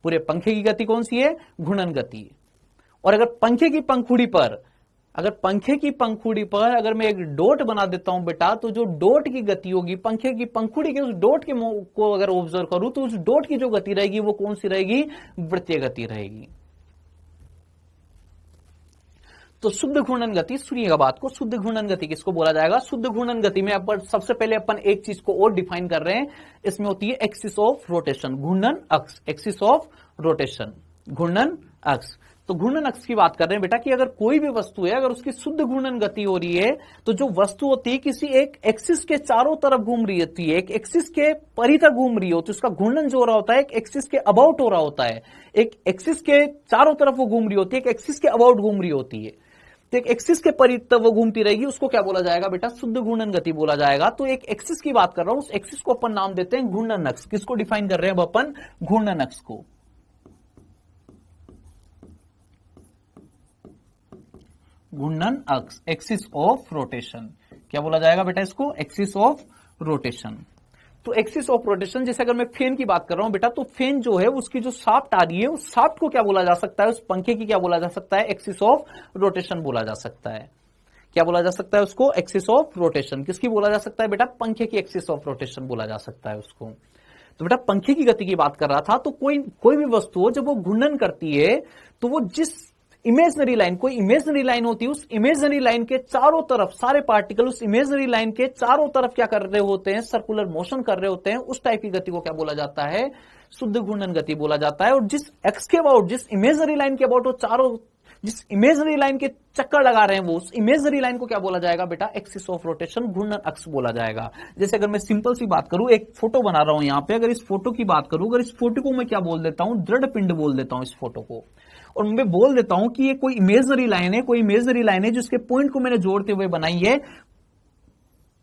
पूरे पंखे की गति कौन सी है, घूर्णन गति है। और अगर पंखे की पंखुड़ी पर अगर मैं एक डॉट बना देता हूं बेटा, तो जो डॉट की गति होगी पंखे की पंखुड़ी के उस डॉट के को अगर ऑब्जर्व करूं तो उस डॉट की जो गति रहेगी वो कौन सी रहेगी, वृत्तीय गति रहेगी। तो शुद्ध घूर्णन गति, सुनिएगा बात को, शुद्ध घूर्णन गति किसको बोला जाएगा, शुद्ध घूर्णन गति में अपन सबसे पहले अपन एक चीज को और डिफाइन कर रहे हैं, इसमें होती है एक्सिस ऑफ रोटेशन, घूर्णन अक्ष, एक्सिस ऑफ रोटेशन, घूर्णन अक्ष। तो घूर्णन अक्ष की बात कर रहे हैं बेटा कि अगर कोई भी वस्तु है, अगर उसकी शुद्ध घूर्णन गति हो रही है तो जो वस्तु होती है किसी एक एक्सिस के चारों तरफ घूम रही होती है, एक एक्सिस के परितः घूम रही होती है, उसका घूर्णन जो हो रहा होता है एक एक्सिस के अबाउट हो रहा होता है, एक एक्सिस के चारों तरफ वो घूम रही होती है, एक एक्सिस के अबाउट घूम रही होती है। तो एक एक्सिस के परितः वो घूमती रहेगी, उसको क्या बोला जाएगा बेटा, शुद्ध घूर्णन गति बोला जाएगा। तो एक एक्सिस की बात कर रहा हूं, उस एक्सिस को अपन नाम देते हैं घूर्णन अक्ष। किसको डिफाइन कर रहे हैं अपन, घूर्णन अक्ष को। घूर्णन अक्ष, एक्सिस ऑफ रोटेशन, क्या बोला जाएगा बेटा इसको, एक्सिस ऑफ रोटेशन। तो एक्सिस ऑफ रोटेशन, जैसे अगर मैं फैन की बात कर रहा हूं बेटा, तो फैन जो है उसकी जो शाफ्ट आ रही है उस शाफ्ट को क्या बोला जा सकता है, उस पंखे की क्या बोला जा सकता है, एक्सिस ऑफ रोटेशन बोला जा सकता है। क्या बोला जा सकता है उसको, एक्सिस ऑफ रोटेशन। किसकी बोला जा सकता है बेटा, पंखे की एक्सिस ऑफ रोटेशन बोला जा सकता है उसको। तो बेटा पंखे की गति की बात कर रहा था, तो कोई भी वस्तु हो जब वो घूर्णन करती है तो वो जिस इमेजनरी लाइन, कोई इमेजनरी लाइन होती है, उस इमेजनरी लाइन के चारों तरफ सारे पार्टिकल उस इमेजनरी लाइन के चारों तरफ क्या कर रहे होते हैं, सर्कुलर मोशन कर रहे होते हैं, उस टाइप की गति को क्या बोला जाता है, शुद्ध घूर्णन गति बोला जाता है। और जिस एक्स के अबाउट, जिस इमेजनरी लाइन के अबाउट वो चारों, जिस इमेजनरी लाइन के चक्कर लगा रहे हैं वो, उस इमेजनरी लाइन को क्या बोला जाएगा बेटा, एक्सिस ऑफ रोटेशन, घूर्णन अक्ष बोला जाएगा। जैसे अगर मैं सिंपल सी बात करूं, एक फोटो बना रहा हूं यहां पे, अगर इस फोटो की बात करूं, अगर इस फोटो को मैं क्या बोल देता हूं, दृढ़ पिंड बोल देता हूं इस फोटो को, और मैं बोल देता हूं कि ये कोई इमेजनरी लाइन है, कोई इमेजनरी लाइन है जिसके पॉइंट को मैंने जोड़ते हुए बनाई है,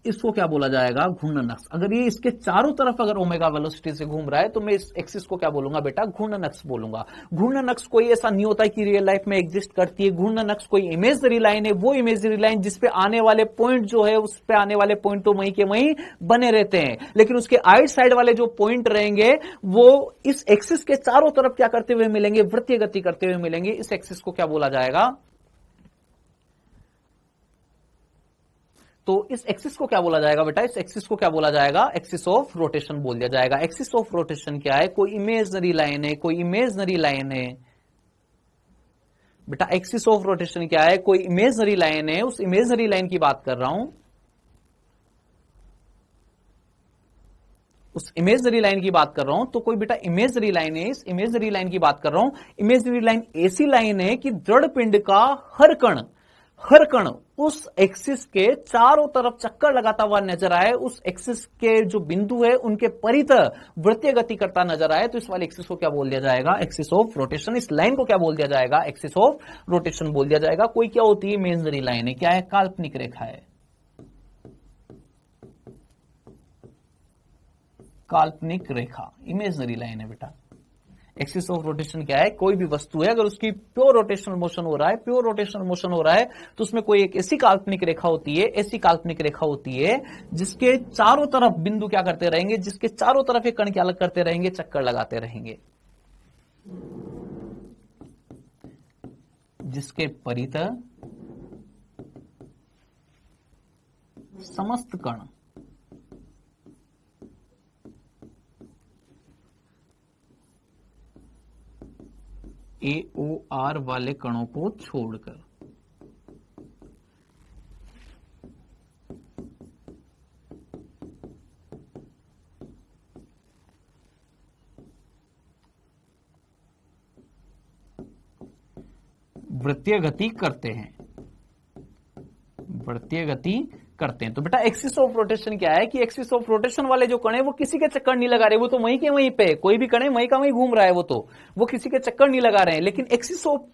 इसको क्या बोला जाएगा, घूर्णन अक्ष। अगर ये इसके चारों तरफ अगर ओमेगा वेलोसिटी से घूम रहा है तो मैं इस एक्सिस को क्या बोलूंगा बेटा, घूर्णन अक्ष बोलूंगा। घूर्णन अक्ष कोई ऐसा नहीं होता है कि रियल लाइफ में एग्जिस्ट करती है। घूर्णन अक्ष कोई इमेजनरी लाइन है, वो इमेजनरी लाइन जिसपे आने वाले पॉइंट जो है, उस पे आने वाले पॉइंट तो वहीं के वहीं बने रहते हैं, लेकिन उसके आइट साइड वाले जो पॉइंट रहेंगे वो इस एक्सिस के चारों तरफ क्या करते हुए मिलेंगे, वृत्तीय गति करते हुए मिलेंगे। इस एक्सिस को क्या बोला जाएगा, तो इस एक्सिस को क्या बोला जाएगा बेटा, इस एक्सिस को क्या बोला जाएगा, एक्सिस ऑफ रोटेशन बोल दिया जाएगा। एक्सिस ऑफ रोटेशन क्या है, कोई इमेजनरी लाइन है, कोई इमेजनरी लाइन है बेटा। एक्सिस ऑफ रोटेशन क्या है, कोई इमेजनरी लाइन है, उस इमेजनरी लाइन की बात कर रहा हूं, उस इमेजनरी लाइन की बात कर रहा हूं। तो कोई बेटा इमेजनरी लाइन है, इस इमेजनरी लाइन की बात कर रहा हूं। इमेजनरी लाइन ऐसी लाइन है कि दृढ़ पिंड का हर कण उस एक्सिस के चारों तरफ चक्कर लगाता हुआ नजर आए, उस एक्सिस के जो बिंदु है उनके परित वृत्तीय गति करता नजर आए, तो इस वाले एक्सिस को क्या बोल दिया जाएगा, एक्सिस ऑफ रोटेशन। इस लाइन को क्या बोल दिया जाएगा, एक्सिस ऑफ रोटेशन बोल दिया जाएगा। कोई क्या होती है, इमेजनरी लाइन है, क्या है, काल्पनिक रेखा है, काल्पनिक रेखा इमेजनरी लाइन है बेटा। एक्सिस ऑफ रोटेशन क्या है, कोई भी वस्तु है अगर उसकी प्योर रोटेशनल मोशन हो रहा है, प्योर रोटेशनल मोशन हो रहा है, तो उसमें कोई एक ऐसी काल्पनिक रेखा होती है, ऐसी काल्पनिक रेखा होती है जिसके चारों तरफ बिंदु क्या करते रहेंगे, जिसके चारों तरफ एक कण क्या अलग करते रहेंगे, चक्कर लगाते रहेंगे, जिसके परित समस्त कण AOR वाले कणों को छोड़कर वृत्तीय गति करते हैं, वृत्तीय गति करते हैं। तो बेटा एक्सिस ऑफ रोटेशन क्या है कि एक्सिस ऑफ रोटेशन वाले जो कण है वो किसी के चक्कर नहीं लगा रहे, वो तो वहीं के वहीं पे, कोई भी कण है वहीं का वहीं घूम रहा है, वो किसी के चक्कर नहीं लगा रहे हैं। लेकिन एक्सिस ऑफ,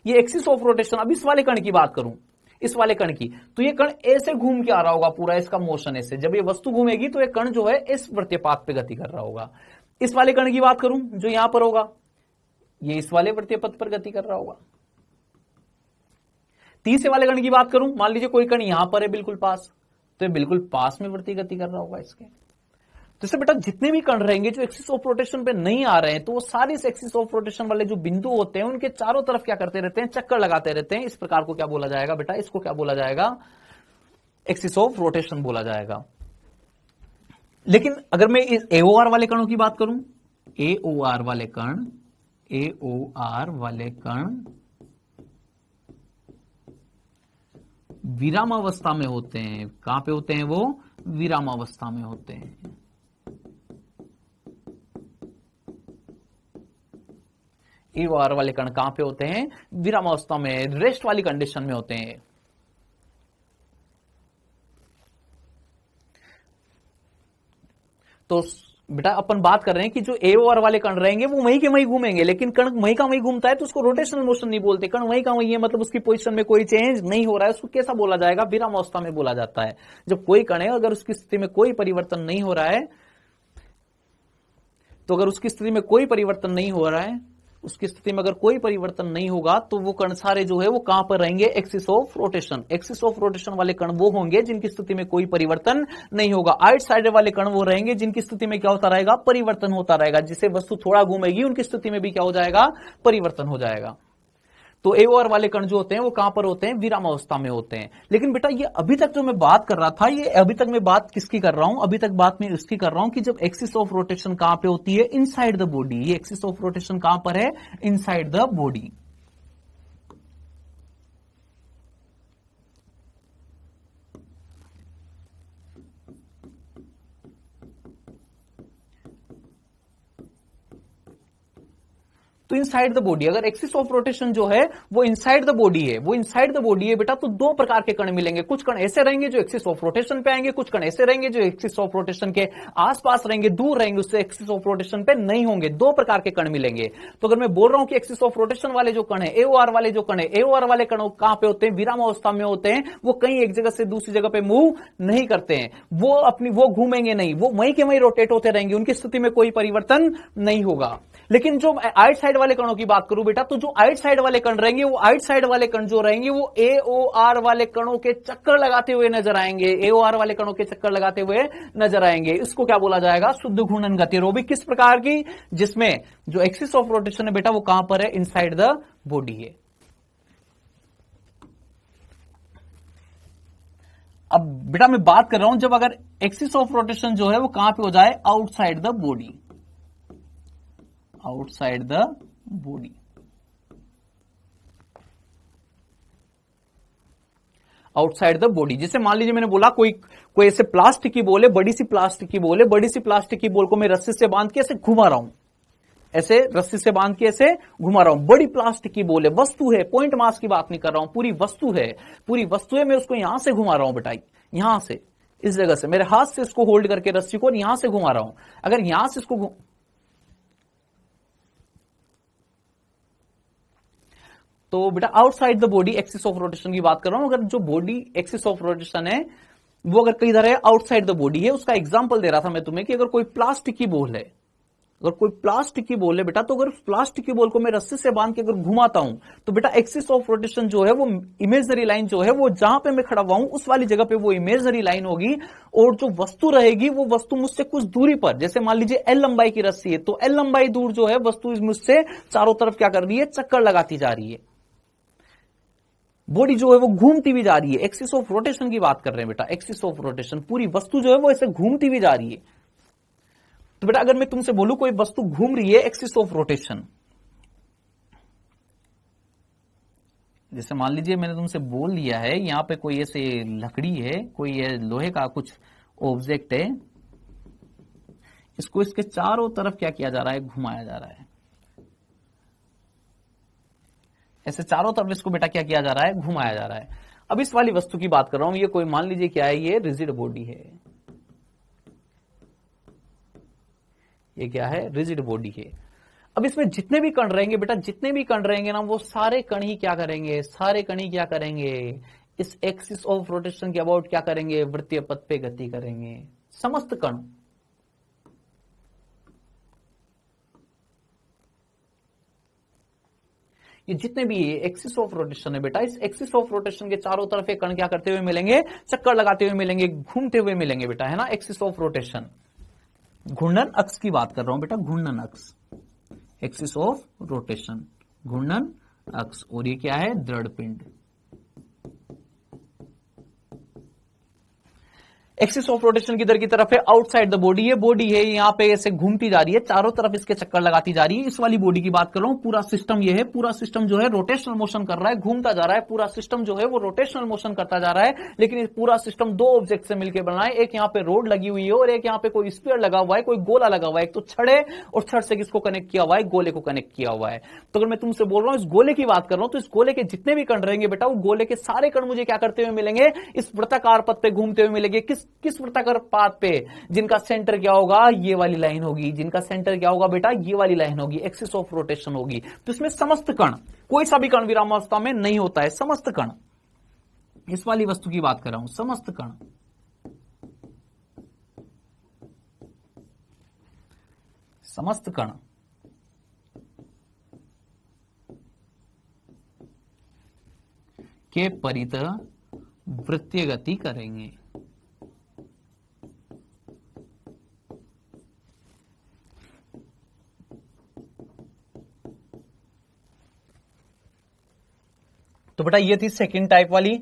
ये एक्सिस ऑफ रोटेशन, अब इस वाले कण की बात करूं, इस वाले कण की, तो ये कण ऐसे घूम के आ रहा होगा पूरा, इसका मोशन ऐसे, जब ये वस्तु घूमेगी तो ये कण जो है इस वृत्तीय पथ पे गति कर रहा होगा। इस वाले कण की बात करूं जो यहां पर होगा, ये इस वाले वृत्तीय पथ पर गति कर रहा होगा। तीसरे वाले कण की बात करूं, मान लीजिए कोई कण यहां पर है बिल्कुल पास, तो ये बिल्कुल पास में वृत्तीय गति कर रहा होगा इसके। तो इससे बेटा जितने भी कण रहेंगे जो एक्सिस ऑफ रोटेशन पे नहीं आ रहे हैं, तो वो सारे एक्सिस ऑफ रोटेशन वाले जो बिंदु होते हैं उनके चारों तरफ क्या करते रहते हैं, चक्कर लगाते रहते हैं। इस प्रकार को क्या बोला जाएगा बेटा, इसको क्या बोला जाएगा, एक्सिस ऑफ रोटेशन बोला जाएगा। लेकिन अगर मैं इस AOR वाले कणों की बात करूं, AOR वाले कण, AOR वाले कण विरामावस्था में होते हैं। कहां पे होते हैं वो, विरामावस्था में होते हैं। AOR वाले कण कहां पे होते हैं, विरामावस्था में, रेस्ट वाली कंडीशन में होते हैं। तो बेटा अपन बात कर रहे हैं कि जो AOR वाले कण रहेंगे वो वहीं के वहीं घूमेंगे, लेकिन कण वहीं का वहीं घूमता है तो उसको रोटेशनल मोशन नहीं बोलते, कण वहीं का वहीं है, मतलब उसकी पोजीशन में कोई चेंज नहीं हो रहा है, उसको कैसा बोला जाएगा, विरामावस्था में बोला जाता है। जब कोई कण है अगर उसकी स्थिति में कोई परिवर्तन नहीं हो रहा है, तो अगर उसकी स्थिति में कोई परिवर्तन नहीं हो रहा है, उसकी स्थिति में अगर कोई परिवर्तन नहीं होगा तो वो कण सारे जो है वो कहां पर रहेंगे, axis of rotation. Axis of rotation वाले कण वो होंगे जिनकी स्थिति में कोई परिवर्तन नहीं होगा। आइट साइड वाले कण वो रहेंगे जिनकी स्थिति में क्या होता रहेगा, परिवर्तन होता रहेगा। जिसे वस्तु थोड़ा घूमेगी उनकी स्थिति में भी क्या हो जाएगा, परिवर्तन हो जाएगा। तो AOR वाले कण जो होते हैं वो कहां पर होते हैं, विरामावस्था में होते हैं। लेकिन बेटा ये अभी तक जो मैं बात कर रहा था, ये अभी तक मैं बात किसकी कर रहा हूं, अभी तक बात मैं इसकी कर रहा हूं कि जब एक्सिस ऑफ रोटेशन कहां पे होती है, इनसाइड द बॉडी। ये एक्सिस ऑफ रोटेशन कहां पर है, इनसाइड द बॉडी। तो इनसाइड द बॉडी, अगर एक्सिस ऑफ रोटेशन जो है वो इनसाइड द बॉडी है, वो इनसाइड द बॉडी है बेटा, तो दो प्रकार के कण मिलेंगे। कुछ कण ऐसे रहेंगे जो एक्सिस ऑफ रोटेशन पे आएंगे, कुछ कण ऐसे रहेंगे जो एक्सिस ऑफ रोटेशन के आसपास रहेंगे, दूर रहेंगे, उससे एक्सिस ऑफ रोटेशन पे नहीं होंगे। दो प्रकार के कण मिलेंगे। तो अगर मैं बोल रहा हूं कि एक्सिस ऑफ रोटेशन वाले जो कण है, एओआर वाले जो कण है, एओआर वाले कण कहां पे होते हैं? विराम अवस्था में होते हैं। वो कहीं एक जगह से दूसरी जगह पे मूव नहीं करते हैं, वो घूमेंगे नहीं, वो वहीं के वहीं रोटेट होते रहेंगे, उनकी स्थिति में कोई परिवर्तन नहीं होगा। लेकिन जो आइट साइड वाले कणों की बात करूं बेटा, तो जो आइट साइड वाले कण रहेंगे, वो आइट साइड वाले कण जो रहेंगे वो एओआर वाले कणों के चक्कर लगाते हुए नजर आएंगे, एओआर वाले कणों के चक्कर लगाते हुए नजर आएंगे। इसको क्या बोला जाएगा? शुद्ध घूर्णन गति। और वो भी किस प्रकार की? जिसमें जो एक्सिस ऑफ रोटेशन है बेटा वो कहां पर है? इनसाइड द बॉडी है। अब बेटा मैं बात कर रहा हूं जब अगर एक्सिस ऑफ रोटेशन जो है वो कहां पे हो जाए? Outside the body, outside the body. Outside the body, जैसे मान लीजिए मैंने बोला कोई ऐसे प्लास्टिक की बॉल है, बड़ी सी प्लास्टिक की बॉल है, बड़ी सी प्लास्टिक की बॉल को मैं रस्सी से बांध के ऐसे घुमा रहा हूं, ऐसे रस्सी से बांध के ऐसे घुमा रहा हूं। बड़ी प्लास्टिक की बॉल है, वस्तु है, पॉइंट मास की बात नहीं कर रहा हूं, पूरी वस्तु है, पूरी वस्तु है। मैं उसको यहां से घुमा रहा हूं बेटा, यहां से, इस जगह से मेरे हाथ से इसको होल्ड करके रस्सी को यहां से घुमा रहा हूं। अगर यहां से इसको तो बेटा outside the body axis of rotation की बात कर रहा हूं। अगर जो बॉडी एक्सिस ऑफ रोटेशन है वो अगर कहीं इधर है, आउटसाइड द बॉडी है, उसका एग्जांपल दे रहा था मैं तुम्हें कि अगर कोई प्लास्टिक की बॉल है, अगर कोई प्लास्टिक की बॉल है बेटा, तो अगर प्लास्टिक की बॉल को मैं रस्सी से बांध के अगर घुमाता हूं तो बेटा एक्सिस ऑफ रोटेशन जो है वो इमेजनरी लाइन जो है वो जहां पे मैं खड़ा हुआ हूं उस वाली जगह पे वो इमेजनरी लाइन होगी, और जो वस्तु रहेगी वो वस्तु मुझसे कुछ दूरी पर, जैसे मान लीजिए एल लंबाई की रस्सी है, तो एल लंबाई दूर जो है वस्तु मुझसे चारों तरफ क्या कर रही है? चक्कर लगाती जा रही है। बॉडी जो है वो घूमती भी जा रही है। एक्सिस ऑफ रोटेशन की बात कर रहे हैं बेटा, एक्सिस ऑफ रोटेशन, पूरी वस्तु जो है वो ऐसे घूमती भी जा रही है। तो बेटा अगर मैं तुमसे बोलूं कोई वस्तु घूम रही है एक्सिस ऑफ रोटेशन, जैसे मान लीजिए मैंने तुमसे बोल दिया है यहां पे कोई ऐसे लकड़ी है, कोई लोहे का कुछ ऑब्जेक्ट है, इसको इसके चारों तरफ क्या किया जा रहा है? घुमाया जा रहा है, ऐसे चारों तरफ इसको बेटा क्या किया जा रहा है? घुमाया जा रहा है। अब इस वाली वस्तु की बात कर रहा हूं, ये कोई मान लीजिए क्या है? ये रिजिड बॉडी है, ये क्या है? रिजिड बॉडी है। अब इसमें जितने भी कण रहेंगे बेटा, जितने भी कण रहेंगे ना, वो सारे कण ही क्या करेंगे? सारे कण ही क्या करेंगे? इस एक्सिस ऑफ रोटेशन के अबाउट क्या करेंगे? वृत्तीय पथ पे गति करेंगे, समस्त कण। ये जितने भी एक्सिस ऑफ रोटेशन है बेटा, इस एक्सिस ऑफ रोटेशन के चारों तरफ ये कण क्या करते हुए मिलेंगे? चक्कर लगाते हुए मिलेंगे, घूमते हुए मिलेंगे बेटा, है ना? Axis of rotation. घूर्णन अक्ष की बात कर रहा हूं बेटा, घूर्णन अक्ष, एक्सिस ऑफ रोटेशन, घूर्णन अक्ष। और ये क्या है? दृढ़ पिंड। एक्सिस ऑफ रोटेशन किधर की तरफ है? आउटसाइड द बॉडी है, बॉडी है यहां पे ऐसे घूमती जा रही है, चारों तरफ इसके चक्कर लगाती जा रही है। इस वाली बॉडी की बात कर रहा हूं, पूरा सिस्टम ये है, पूरा सिस्टम जो है रोटेशनल मोशन कर रहा है, घूमता जा रहा है, पूरा सिस्टम जो है वो रोटेशनल मोशन करता जा रहा है। लेकिन ये पूरा सिस्टम दो ऑब्जेक्ट से मिलकर बना है, एक यहाँ पे रोड लगी हुई है और एक यहाँ पे कोई स्फीयर लगा हुआ है, कोई गोला लगा हुआ है। एक तो छड़ है और छड़ से किसको कनेक्ट किया हुआ है? गोले को कनेक्ट किया हुआ है। तो अगर मैं तुमसे बोल रहा हूं इस गोले की बात कर रहा हूं, तो इस गोले के जितने भी कण रहेंगे बेटा, वो गोले के सारे कण मुझे क्या करते हुए मिलेंगे? इस वृत्ताकार पथ पे घूमते हुए मिलेंगे। किस वृत्ताकार पाथ पे? जिनका सेंटर क्या होगा? ये वाली लाइन होगी। जिनका सेंटर क्या होगा बेटा? ये वाली लाइन होगी, एक्सिस ऑफ रोटेशन होगी। तो इसमें समस्त कण, कोई सा भी कण विरामावस्था में नहीं होता है, समस्त कण। इस वाली वस्तु की बात कर रहा हूं, समस्त कण, समस्त कण के परितः वृत्तीय गति करेंगे। तो बेटा ये थी सेकंड टाइप वाली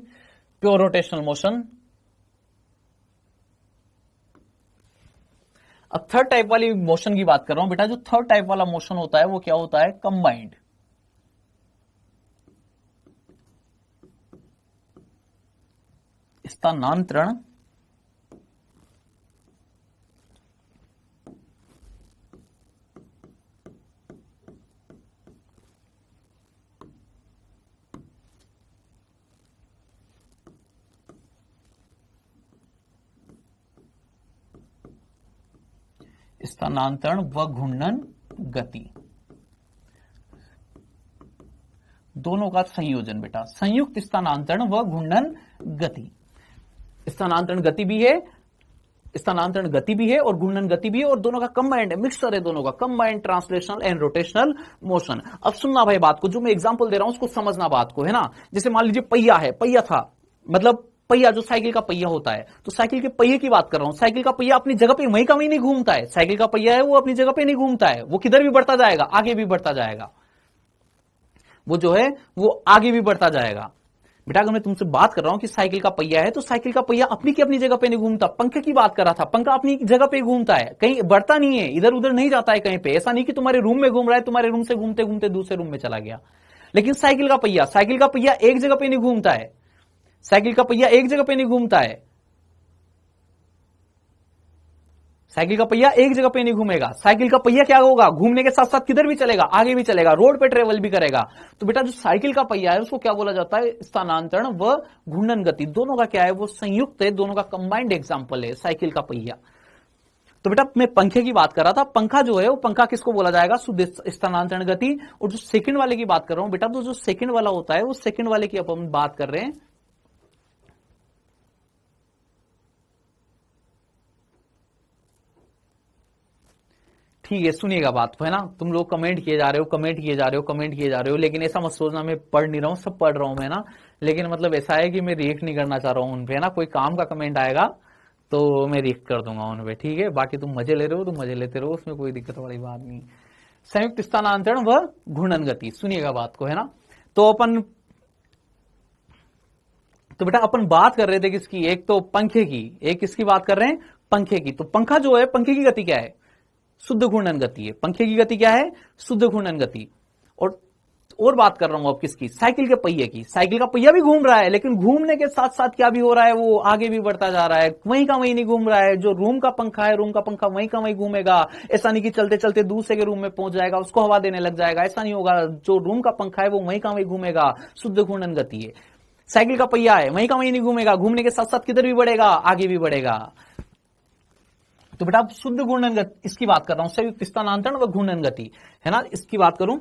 प्योर रोटेशनल मोशन। अब थर्ड टाइप वाली मोशन की बात कर रहा हूं बेटा। जो थर्ड टाइप वाला मोशन होता है वो क्या होता है? कंबाइंड। स्थानांतरण स्थानांतरण व घूर्णन गति, दोनों का संयोजन बेटा, संयुक्त स्थानांतरण व घूर्णन गति। स्थानांतरण गति भी है, स्थानांतरण गति भी है और घूर्णन गति भी है, और दोनों का कंबाइंड है, मिक्सचर है दोनों का, combined translational and rotational motion. अब सुनना भाई बात को, जो मैं एग्जांपल दे रहा हूं उसको समझना बात को, है ना। जैसे मान लीजिए पहिया है, पहिया था, मतलब पहिया जो साइकिल का पहिया होता है, तो साइकिल के पहिए की बात कर रहा हूं। साइकिल का पहिया अपनी जगह पे वहीं का वहीं नहीं घूमता है, साइकिल का पहिया है वो अपनी जगह पे नहीं घूमता है, वो किधर भी बढ़ता जाएगा, आगे भी बढ़ता जाएगा, वो जो है वो आगे भी बढ़ता जाएगा। बेटा अगर मैं तुमसे बात कर रहा हूं कि साइकिल का पहिया है, तो साइकिल का पहिया अपनी की अपनी जगह पे नहीं घूमता, पंखे की बात कर रहा था, पंखा अपनी जगह पे घूमता है, कहीं बढ़ता नहीं है, इधर उधर नहीं जाता है कहीं पे। ऐसा नहीं कि तुम्हारे रूम में घूम रहा है, तुम्हारे रूम से घूमते घूमते दूसरे रूम में चला गया। लेकिन साइकिल का पहिया एक जगह पे नहीं घूमता है, साइकिल का पहिया एक जगह पे नहीं घूमता है, साइकिल का पहिया एक जगह पे नहीं घूमेगा। साइकिल का पहिया क्या होगा, घूमने के साथ साथ किधर भी चलेगा, आगे भी चलेगा, रोड पे ट्रेवल भी करेगा। तो बेटा जो साइकिल का पहिया है उसको क्या बोला जाता है, स्थानांतरण व घूर्णन गति, दोनों का क्या है, वो संयुक्त है, दोनों का कंबाइंड एग्जांपल है साइकिल का पहिया। तो बेटा मैं पंखे की बात कर रहा था, पंखा जो है वो पंखा किसको बोला जाएगा, शुद्ध स्थानांतरण गति। और जो सेकंड वाले की बात कर रहा हूं बेटा, तो जो सेकंड वाला होता है वो सेकंड वाले की अपन बात कर रहे हैं, ठीक है। सुनिएगा बात, है ना। तुम लोग कमेंट किए जा रहे हो, कमेंट किए जा रहे हो, कमेंट किए जा रहे हो, लेकिन ऐसा मत सोचना मैं पढ़ नहीं रहा हूं, सब पढ़ रहा हूं मैं ना। लेकिन मतलब ऐसा है कि मैं रिएक्ट नहीं करना चाह रहा हूं उनपे, है ना। कोई काम का कमेंट आएगा तो मैं रिएक्ट कर दूंगा उनपे, ठीक है। बाकी तुम मजे ले रहे हो तो मजे लेते रहो, उसमें कोई दिक्कत वाली बात नहीं। संयुक्त स्थानांतरण व घूर्णन गति, सुनिएगा बात को, है ना। तो बेटा अपन बात कर रहे थे किसकी, एक तो पंखे की, एक किसकी बात कर रहे हैं, पंखे की। तो पंखा जो है, पंखे की गति क्या है, शुद्ध घूर्णन गति है। पंखे की गति क्या है, शुद्ध घूर्णन गति। और बात कर रहा हूं अब किसकी, साइकिल के पहिए की। साइकिल का पहिया भी घूम रहा है, लेकिन घूमने के साथ साथ क्या भी हो रहा है, वो आगे भी बढ़ता जा रहा है, वहीं का वहीं नहीं घूम रहा है। जो रूम का पंखा है, रूम का पंखा वहीं का वहीं घूमेगा। ऐसा नहीं कि चलते चलते दूसरे के रूम में पहुंच जाएगा, उसको हवा देने लग जाएगा, ऐसा नहीं होगा। जो रूम का पंखा है वो वहीं का वहीं घूमेगा, शुद्ध घूर्णन गति है। साइकिल का पहिया है, वहीं का वहीं नहीं घूमेगा, घूमने के साथ साथ किधर भी बढ़ेगा, आगे भी बढ़ेगा। तो बेटा शुद्ध घूर्णन गति इसकी बात कर रहा हूं, संयुक्त स्थानांतरण व घूर्णन गति, है ना। इसकी बात करूं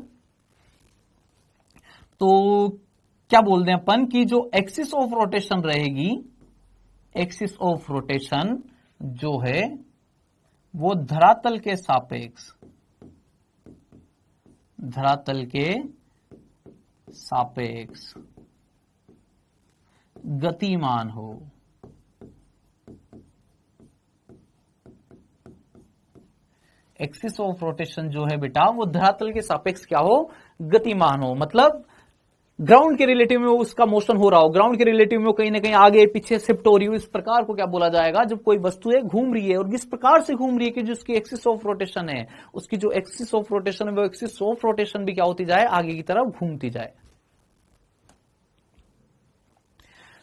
तो क्या बोलते हैं अपन की जो एक्सिस ऑफ रोटेशन रहेगी, एक्सिस ऑफ रोटेशन जो है वो धरातल के सापेक्ष, धरातल के सापेक्ष गतिमान हो। एक्सिस ऑफ रोटेशन जो है बेटा वो धरातल के सापेक्ष क्या हो, गतिमान हो। मतलब ग्राउंड के रिलेटिव में उसका मोशन हो रहा हो, ग्राउंड के रिलेटिव में कहीं ना कहीं आगे पीछे शिफ्ट हो रही हो। इस प्रकार को क्या बोला जाएगा, जब कोई वस्तु है घूम रही है और किस प्रकार से घूम रही है कि जिसकी एक्सिस ऑफ रोटेशन है, उसकी जो एक्सिस ऑफ रोटेशन है वो एक्सिस ऑफ रोटेशन भी क्या होती जाए, आगे की तरफ घूमती जाए।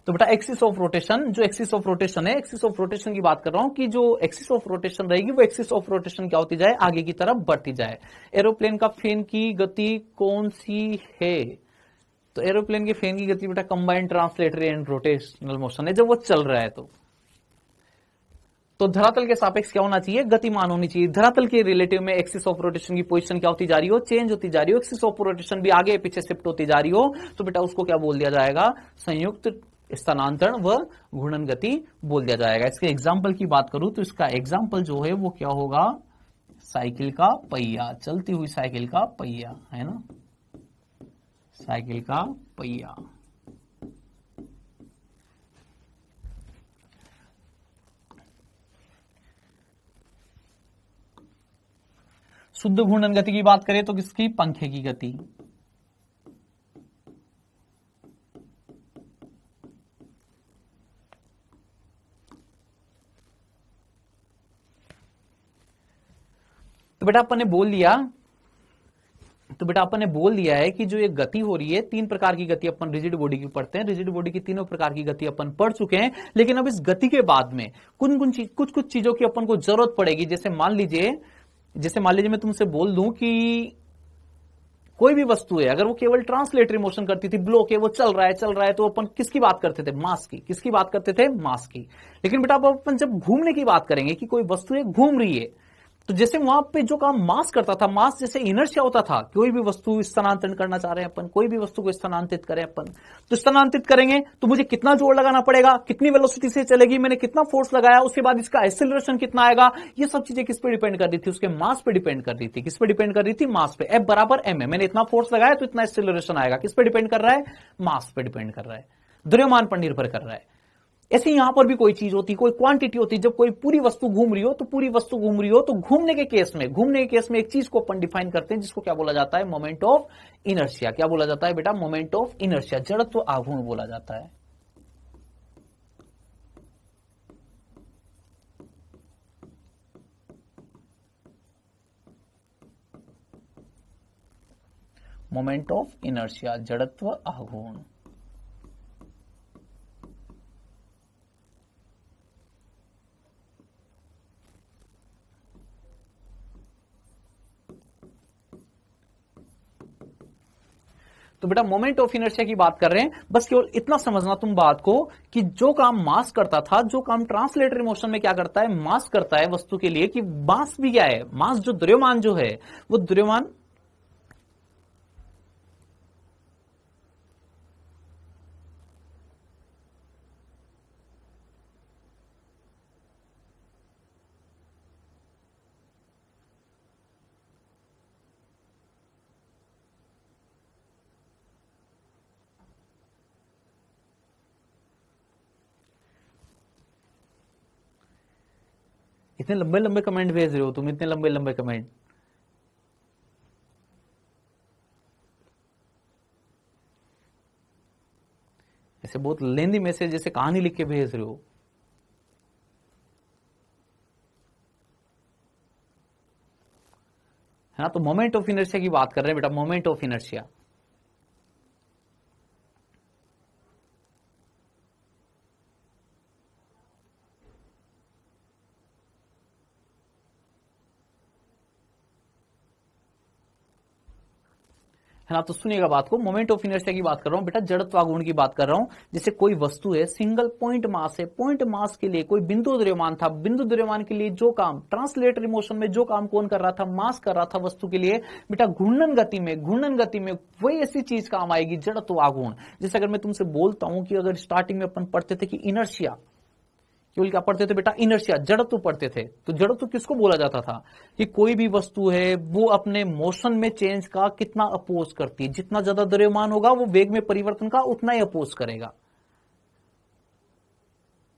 तो बेटा एक्सिस ऑफ रोटेशन, जो एक्सिस ऑफ रोटेशन है, एक्सिस ऑफ रोटेशन की बात कर रहा हूं कि जो एक्सिस ऑफ रोटेशन रहेगी वो एक्सिस ऑफ रोटेशन क्या होती जाए, आगे की तरफ बढ़ती जाए। एरोप्लेन का फैन की गति कौन सी है, तो एरोप्लेन के फैन की गति बेटा combined translatory and rotational motion है, जब वो चल रहा है तो धरातल के सापेक्ष क्या होना चाहिए, गतिमान होनी चाहिए। धरातल के रिलेटिव में एक्सिस ऑफ रोटेशन की पोजीशन क्या होती जा रही हो, चेंज होती जा रही हो, एक्सिस ऑफ रोटेशन भी आगे पीछे शिफ्ट होती जा रही हो, तो बेटा उसको क्या बोल दिया जाएगा, संयुक्त स्थानांतरण व घूर्णन गति बोल दिया जाएगा। इसके एग्जाम्पल की बात करूं तो इसका एग्जाम्पल जो है वो क्या होगा, साइकिल का पहिया, चलती हुई साइकिल का पहिया, है ना, साइकिल का पहिया। शुद्ध घूर्णन गति की बात करें तो किसकी, पंखे की गति। तो बेटा अपन ने बोल दिया है कि जो ये गति हो रही है, तीन प्रकार की गति अपन रिजिड बॉडी की पढ़ते हैं, रिजिड बॉडी की तीनों प्रकार की गति अपन पढ़ चुके हैं। लेकिन अब इस गति के बाद में कुछ चीजों की अपन को जरूरत पड़ेगी। जैसे मान लीजिए मैं तुमसे बोल दूं कि कोई भी वस्तु है, अगर वो केवल ट्रांसलेटरी मोशन करती थी, ब्लॉक है, वो चल रहा है, तो अपन किसकी बात करते थे, मास की। किसकी बात करते थे, मास की। लेकिन बेटा अब अपन जब घूमने की बात करेंगे कि कोई वस्तु है घूम रही है, तो जैसे वहां पे जो काम मास करता था, मास जैसे इनर्शिया होता था, कोई भी वस्तु स्थानांतरण करना चाह रहे हैं अपन, कोई भी वस्तु को स्थानांतरित करें अपन, तो स्थानांतरित करेंगे तो मुझे कितना जोर लगाना पड़ेगा, कितनी वेलोसिटी से चलेगी, मैंने कितना फोर्स लगाया, उसके बाद इसका एक्सेलरेशन कितना आएगा, ये सब चीजें किस पे डिपेंड कर रही थी, उसके मास पे डिपेंड कर रही थी। किस पे डिपेंड कर रही थी? मास पे। F बराबर m है, मैंने इतना फोर्स लगाया तो इतना एक्सेलरेशन आएगा। किस पे डिपेंड कर रहा है? मास पे डिपेंड कर रहा है, द्रव्यमान पर निर्भर कर रहा है। ऐसे यहां पर भी कोई चीज होती, कोई क्वांटिटी होती, जब कोई पूरी वस्तु घूम रही हो तो पूरी वस्तु घूम रही हो, तो घूमने के केस में एक चीज को अपन डिफाइन करते हैं जिसको क्या बोला जाता है? Moment of inertia. क्या बोला जाता है बेटा? मोमेंट ऑफ इनर्शिया, जड़त्व आघूर्ण बोला जाता है। मोमेंट ऑफ इनर्शिया, जड़त्व आघूर्ण। तो बेटा मोमेंट ऑफ इनर्शिया की बात कर रहे हैं, बस केवल इतना समझना तुम बात को कि जो काम मास करता था, जो काम ट्रांसलेटरी मोशन में क्या करता है? मास करता है वस्तु के लिए, कि मास भी क्या है? मास जो द्रव्यमान जो है वो द्रव्यमान इतने लंबे लंबे कमेंट भेज रहे हो तुम, इतने लंबे लंबे कमेंट। ऐसे बहुत लेंदी मैसेज जैसे कहानी लिख के भेज रहे हो। है ना? तो मोमेंट ऑफ इनर्शिया की बात कर रहे हैं बेटा, मोमेंट ऑफ इनर्शिया। है ना? तो सुनिएगा बात को, मोमेंट ऑफ इनर्शिया की बात कर रहा हूं बेटा, जड़त्वाघूर्ण की बात कर रहा हूं। जैसे कोई वस्तु है, सिंगल पॉइंट मास है, पॉइंट मास के लिए कोई बिंदु द्रव्यमान था, बिंदु द्रव्यमान के लिए जो काम ट्रांसलेटरी मोशन में जो काम कौन कर रहा था? मास कर रहा था वस्तु के लिए। बेटा घूर्णन गति में वही ऐसी चीज काम आएगी, जड़त्वाघूर्ण। जैसे अगर मैं तुमसे बोलता हूं कि अगर स्टार्टिंग में अपन पढ़ते थे कि इनर्शिया, केवल क्या पढ़ते थे बेटा? इनर्शिया, जड़त्व पढ़ते थे। तो जड़त्व किसको बोला जाता था? कि कोई भी वस्तु है वो अपने मोशन में चेंज का कितना अपोज करती है, जितना ज्यादा द्रव्यमान होगा वो वेग में परिवर्तन का उतना ही अपोज करेगा।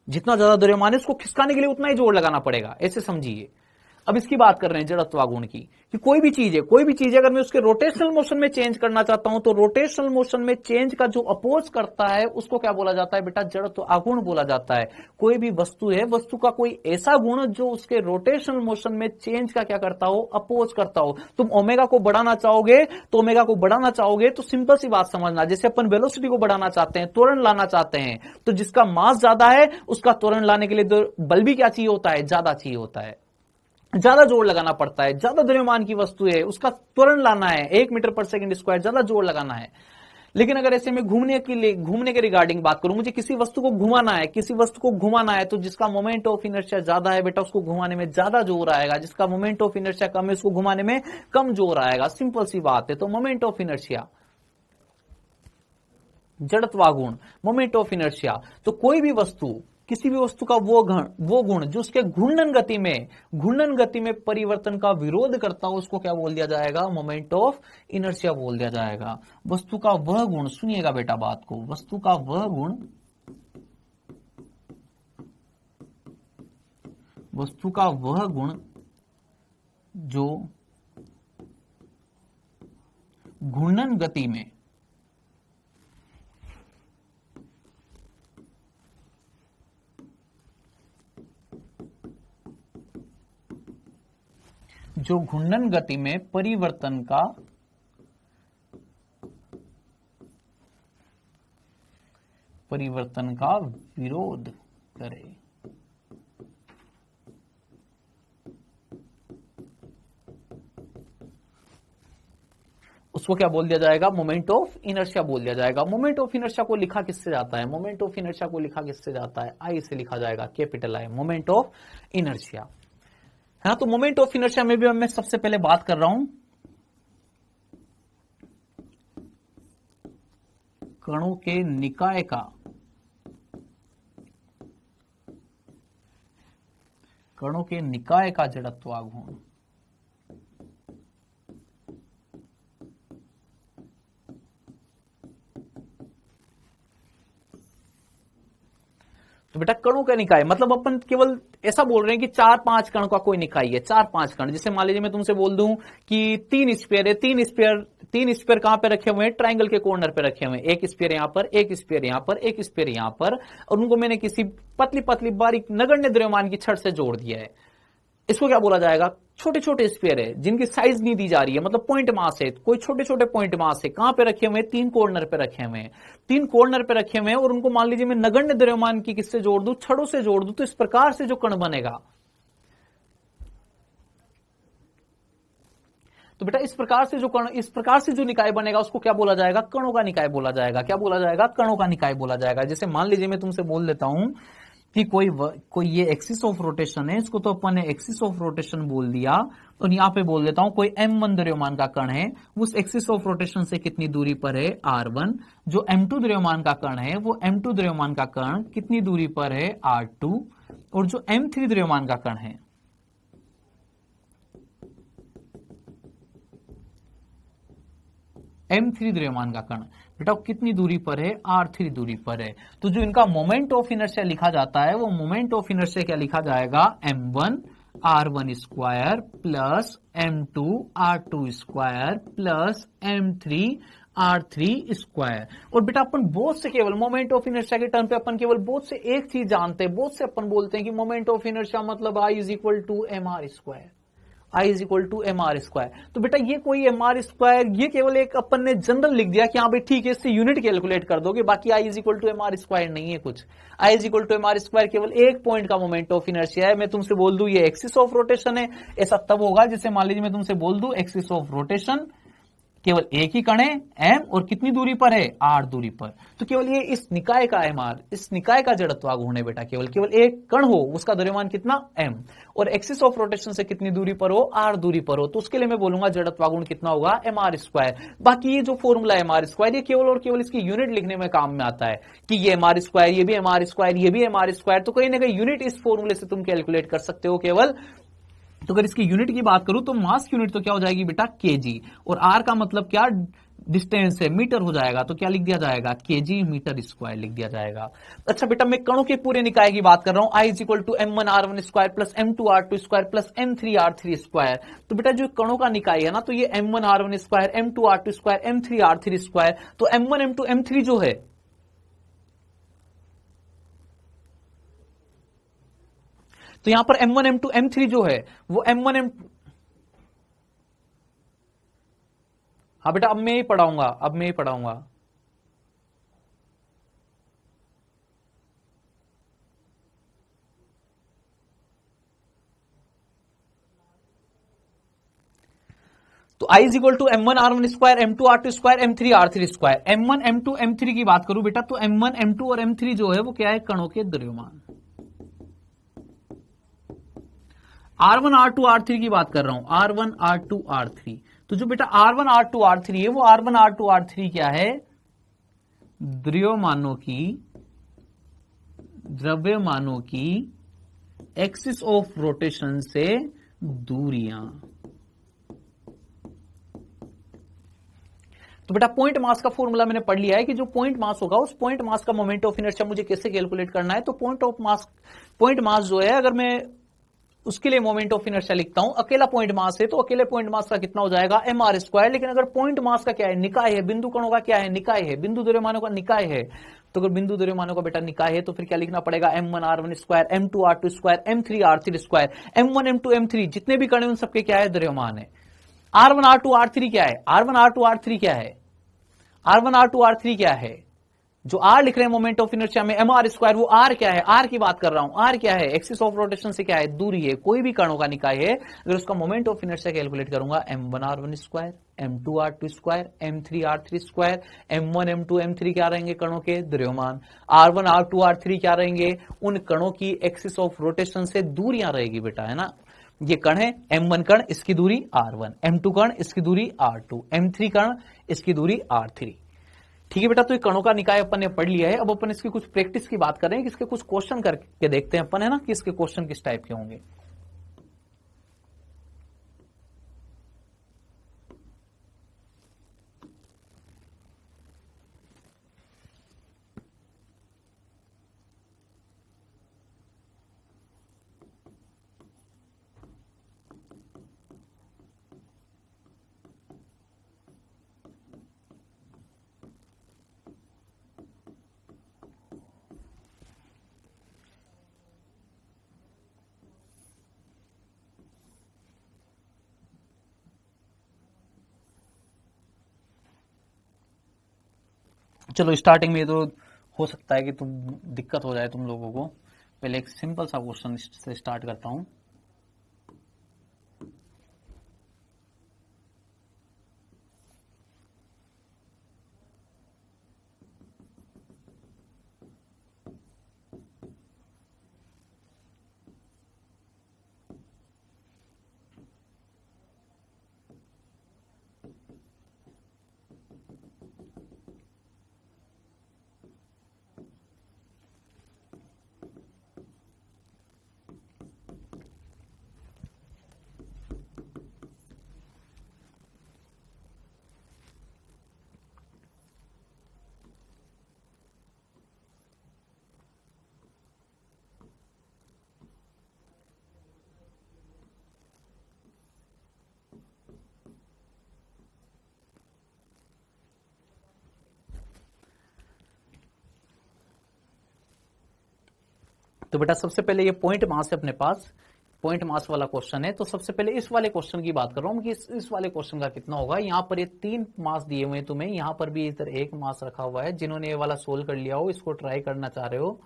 जितना ज्यादा द्रव्यमान है उसको खिसकाने के लिए उतना ही जोर लगाना पड़ेगा, ऐसे समझिए। अब इसकी बात कर रहे हैं जड़त्वाघूर्ण की, कि कोई भी चीज है अगर मैं उसके रोटेशनल मोशन में चेंज करना चाहता हूं तो रोटेशनल मोशन में चेंज का जो अपोज करता है उसको क्या बोला जाता है बेटा? जड़त्वाघूर्ण बोला जाता है। कोई भी वस्तु है, वस्तु का कोई ऐसा गुण जो उसके रोटेशनल मोशन में चेंज का क्या करता हो? अपोज करता हो। तुम ओमेगा को बढ़ाना चाहोगे तो सिंपल सी बात समझना, जैसे अपन वेलोसिटी को बढ़ाना चाहते हैं, त्वरण लाना चाहते हैं, तो जिसका मास ज्यादा है उसका त्वरण लाने के लिए बल भी क्या चाहिए होता है? ज्यादा चाहिए होता है, ज्यादा जोर लगाना पड़ता है। ज्यादा द्रव्यमान की वस्तु है, उसका त्वरण लाना है, 1 मीटर पर सेकंड स्क्वायर, ज्यादा जोर लगाना है। लेकिन अगर ऐसे में घूमने के रिगार्डिंग बात करूं, मुझे किसी वस्तु को घुमाना है, तो जिसका मोमेंट ऑफ इनर्शिया ज्यादा है बेटा उसको घुमाने में ज्यादा जोर आएगा, जिसका मोमेंट ऑफ इनर्शिया कम है उसको घुमाने में कम जोर आएगा। सिंपल सी बात है। तो मोमेंट ऑफ इनर्शिया, जड़त्वाघूर्ण, मोमेंट ऑफ इनर्शिया। तो कोई भी वस्तु, किसी भी वस्तु का वो गुण जो उसके घूर्णन गति में परिवर्तन का विरोध करता हो उसको क्या बोल दिया जाएगा? मोमेंट ऑफ इनर्शिया बोल दिया जाएगा। वस्तु का वह गुण, सुनिएगा बेटा बात को, वस्तु का वह गुण जो घूर्णन गति में परिवर्तन का विरोध करे। उसको क्या बोल दिया जाएगा? मोमेंट ऑफ इनर्शिया बोल दिया जाएगा। मोमेंट ऑफ इनर्शिया को लिखा किससे जाता है? आई से लिखा जाएगा, capital I, moment of inertia. हाँ, तो मोमेंट ऑफ इनर्शिया में भी मैं सबसे पहले बात कर रहा हूं कणों के निकाय का, कणों के निकाय का जड़त्वाघूर्ण। तो बेटा कणों का निकाय मतलब अपन केवल ऐसा बोल रहे हैं कि 4-5 कण का कोई निकाय है, 4-5 कण। जैसे मान लीजिए मैं तुमसे बोल दूं कि 3 स्फीयर है, 3 स्फीयर कहां पे रखे हुए हैं, ट्रायंगल के कॉर्नर पे रखे हुए हैं। एक स्फीयर यहां पर, एक स्फीयर यहां पर, एक स्फीयर यहां पर, और उनको मैंने किसी पतली पतली बारीक नगण्य द्रव्यमान की छड़ से जोड़ दिया है। इसको क्या बोला जाएगा, छोटे छोटे स्फीयर है जिनकी साइज नहीं दी जा रही है, मतलब पॉइंट मास है, कोई छोटे छोटे पॉइंट मास है। कहां पे रखे हुए हैं, 3 कॉर्नर पे रखे हुए हैं, 3 कॉर्नर पे रखे हुए हैं, और उनको मान लीजिए मैं नगण्य द्रव्यमान की किससे जोड़ दूं, छड़ों से जोड़ दूं, तो इस प्रकार से जो कण बनेगा, तो बेटा इस प्रकार से जो कण, इस प्रकार से जो निकाय बनेगा उसको क्या बोला जाएगा, कणों का निकाय बोला जाएगा। क्या बोला जाएगा, कणों का निकाय बोला जाएगा। जैसे मान लीजिए मैं तुमसे बोल देता हूं कि कोई ये एक्सिस ऑफ रोटेशन है, इसको तो अपन ने एक्सिस ऑफ रोटेशन बोल दिया, और यहां पे बोल देता हूं कोई m1 द्रव्यमान का कण है, उस एक्सिस ऑफ रोटेशन से कितनी दूरी पर है, r1। जो m2 द्रव्यमान का कण है, वो m2 द्रव्यमान का कण कितनी दूरी पर है, r2। और जो m3 द्रव्यमान का कण है, m3 द्रव्यमान का कण बेटा कितनी दूरी पर है, r3 दूरी पर है। तो जो इनका मोमेंट ऑफ इनर्शिया लिखा जाता है, वो मोमेंट ऑफ इनर्शिया क्या लिखा जाएगा, m1 r1 square plus m2 r2 square plus m3 r3 square. और बेटा अपन बोथ से केवल मोमेंट ऑफ इनर्शिया के टर्म पे अपन केवल बोथ से एक चीज जानते हैं, बोथ से अपन बोलते हैं कि मोमेंट ऑफ इनर्शिया मतलब I is equal to mr square, I is equal to mr square. तो बेटा ये कोई mr स्क्वायर, ये केवल एक अपन ने जनरल लिख दिया कि हाँ भाई ठीक है, इससे यूनिट कैलकुलेट कर दोगे, बाकी I is equal to mr square नहीं है कुछ। I is equal to mr square केवल एक पॉइंट का मोमेंट ऑफ इनर्शिया है। मैं तुमसे बोल दूं ये एक्सिस ऑफ रोटेशन है, ऐसा तब होगा जैसे मान लीजिए मैं तुमसे बोल दूं एक्सिस ऑफ रोटेशन केवल एक ही कण है m, और कितनी दूरी पर है, r दूरी पर। तो केवल ये इस निकाय का mr, इस निकाय का जड़त्वाघूर्ण है बेटा। केवल एक कण हो, उसका द्रव्यमान कितना m, और एक्सिस ऑफ रोटेशन से कितनी दूरी पर हो, r दूरी पर हो, तो उसके लिए मैं बोलूंगा जड़त्वाघूर्ण कितना होगा, mr स्क्वायर। बाकी ये जो फॉर्मूला है mr स्क्वायर, ये केवल और केवल इसकी यूनिट लिखने में काम में आता है कि ये mr स्क्वायर, ये भी mr स्क्वायर, ये भी mr स्क्वायर। तो कहीं ना कहीं यूनिट इस फॉर्मूले से तुम कैलकुलेट कर सकते हो केवल। तो अगर इसकी यूनिट की बात करूं तो मास यूनिट तो क्या हो जाएगी बेटा, केजी, और आर का मतलब क्या, डिस्टेंस है, मीटर हो जाएगा, तो क्या लिख दिया जाएगा, केजी मीटर स्क्वायर लिख दिया जाएगा। अच्छा बेटा मैं कणों के पूरे निकाय की बात कर रहा हूं, I is equal to m1 r1 square plus m2 r2 square plus m3 r3 square. तो बेटा जो कणों का निकाय है ना, तो ये m1 r1 square, m2 r2 square, m3 r3 square. तो m1 m2 m3 जो है, तो यहां पर m1 m2 m3 जो है वो m1 m, हाँ बेटा अब मैं ही पढ़ाऊंगा। तो I is equal to m1 r1 square, m2 r2 square, m3 r3 square. m1 m2 m3 की बात करूं बेटा, तो m1 m2 और m3 जो है वो क्या है, कणों के द्रव्यमान। R1 R2 R3 की बात कर रहा हूं, R1 R2 R3। तो जो बेटा R1 R2 R3 है, वो R1 R2 R3 क्या है, द्रव्यमानों की एक्सिस ऑफ रोटेशन से दूरियां। तो बेटा पॉइंट मास का फॉर्मूला मैंने पढ़ लिया है कि जो पॉइंट मास होगा, उस पॉइंट मास का मोमेंट ऑफ इनर्शिया मुझे कैसे कैलकुलेट करना है। तो पॉइंट मास जो है, अगर मैं उसके लिए मोमेंट ऑफ इनर्शिया लिखता हूं, अकेला पॉइंट मास है तो अकेले पॉइंट मास का कितना हो जाएगा, mr स्क्वायर। लेकिन अगर पॉइंट मास का क्या है, निकाय है, बिंदु कणों का क्या है, निकाय है, बिंदु द्रव्यमानों का निकाय है। तो अगर बिंदु द्रव्यमानों का बेटा निकाय है तो फिर क्या लिखना पड़ेगा, m1 r1 square, m2 r2 square, m3 r3 square. m1 m2 m3 जितने भी कण हैं उन सबके क्या है, द्रव्यमान है। r1 r2 r3 क्या है, r1 r2 r3 क्या है, r1 r2 r3 क्या है, जो r लिख रहे हैं मोमेंट ऑफ इनर्शिया में mr स्क्वायर, वो r क्या है, r की बात कर रहा हूं। r क्या है, एक्सिस ऑफ रोटेशन से क्या है, दूरी है। कोई भी कणों का निकाय है, अगर उसका मोमेंट ऑफ इनर्शिया कैलकुलेट करूंगा, m1 r1 square, m2 r2 square, m3 r3 square. m1 m2 m3 क्या रहेंगे, कणों के द्रव्यमान। r1 r2 r3 क्या रहेंगे, उन कणों की एक्सिस ऑफ रोटेशन से दूरियां रहेगी बेटा, है ना। ये कण है m1 कण, इसकी दूरी r1, m2 कण, इसकी दूरी r2, m3 कण, इसकी दूरी r3। ठीक है बेटा, तो ये कणों का निकाय अपन ने पढ़ लिया है। अब अपन इसकी कुछ प्रैक्टिस की बात कर रहे हैं कि इसके कुछ क्वेश्चन करके देखते हैं अपन, है ना, कि इसके क्वेश्चन किस टाइप के होंगे। चलो स्टार्टिंग में तो हो सकता है कि तुम दिक्कत हो जाए तुम लोगों को। पहले एक सिंपल सा क्वेश्चन से स्टार्ट करता हूं। तो बेटा सबसे पहले ये पॉइंट मास है अपने पास, पॉइंट मास वाला क्वेश्चन है। तो सबसे पहले इस वाले क्वेश्चन की बात कर रहा हूं कि इस वाले क्वेश्चन का कितना होगा। यहां पर ये 3 मास दिए हुए हैं तुम्हें, यहां पर भी इधर 1 मास रखा हुआ है। जिन्होंने ये वाला सोल्व कर लिया हो, इसको ट्राई करना चाह रहे हो,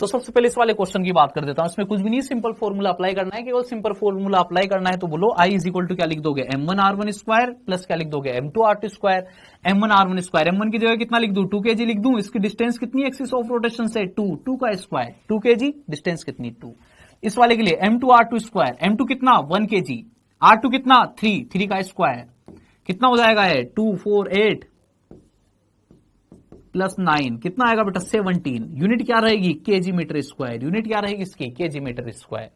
तो सबसे पहले इस वाले क्वेश्चन की बात कर देता हूं। इसमें कुछ भी नहीं, सिंपल फॉर्मूला अप्लाई करना है, केवल सिंपल फॉर्मूला अप्लाई करना है। तो बोलो I इज इक्वल टू क्या लिख दोगे, m1r1 स्क्वायर प्लस क्या लिख दोगे, m2r2 square. m1r1 square, m1 की जगह कितना लिख दूं, 2 kg लिख दूं। इसकी डिस्टेंस कितनी एक्सिस ऑफ रोटेशन से, 2 का स्क्वायर, 2 kg, डिस्टेंस कितनी 2। इस वाले के लिए m2r2 स्क्वायर, m2 कितना 1 kg, r2 कितना 3 का स्क्वायर, कितना हो जाएगा है 2 4 8 प्लस 9, कितना आएगा बेटा 17। यूनिट क्या रहेगी, केजी मीटर स्क्वायर। यूनिट क्या रहेगी इसकी, केजी मीटर स्क्वायर।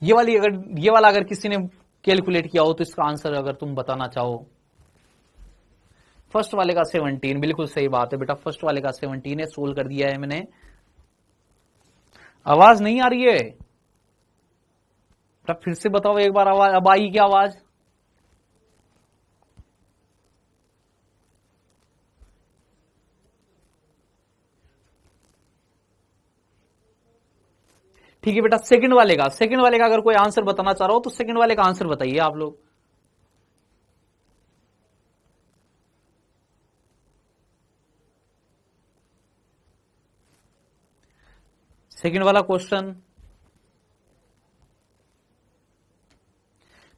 ये वाला अगर किसी ने कैलकुलेट किया हो तो इसका आंसर अगर तुम बताना चाहो। फर्स्ट वाले का 17, बिल्कुल सही बात है बेटा, फर्स्ट वाले का 17 है, सोल्व कर दिया है मैंने। आवाज नहीं आ रही है बेटा, फिर से बताओ एक बार आवाज, अब आई क्या आवाज। ठीक है बेटा, सेकंड वाले का अगर कोई आंसर बताना चाह रहा हो तो सेकंड वाले का आंसर बताइए आप लोग। सेकंड वाला क्वेश्चन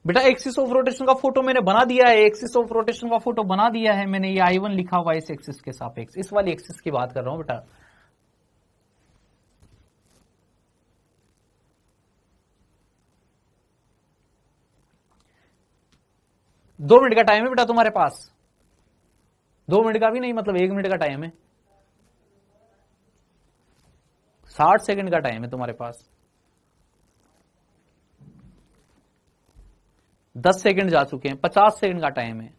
बेटा, एक्सिस ऑफ रोटेशन का फोटो मैंने बना दिया है, एक्सिस ऑफ रोटेशन का फोटो बना दिया है मैंने। ये I1 लिखा हुआ है इस एक्सिस के सापेक्ष, इस वाली एक्सिस की बात कर रहा हूं बेटा। दो मिनट का टाइम है बेटा तुम्हारे पास, 2 मिनट का भी नहीं, मतलब 1 मिनट का टाइम है, 60 सेकंड का टाइम है तुम्हारे पास। 10 सेकंड जा चुके हैं, 50 सेकंड का टाइम है।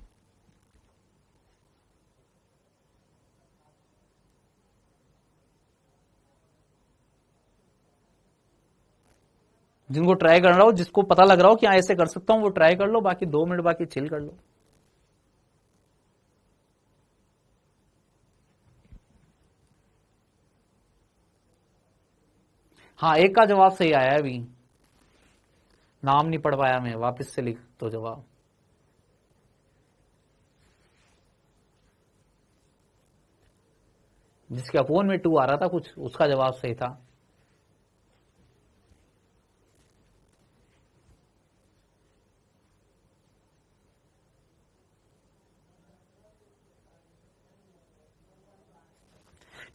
जिनको ट्राई कर रहा हो, जिसको पता लग रहा हो कि हाँ ऐसे कर सकता हूं, वो ट्राई कर लो, बाकी 2 मिनट बाकी चिल कर लो। हाँ, एक का जवाब सही आया है, अभी नाम नहीं पढ़ पाया मैं, वापस से लिख दो जवाब। जिसके फोन में 2 आ रहा था कुछ, उसका जवाब सही था।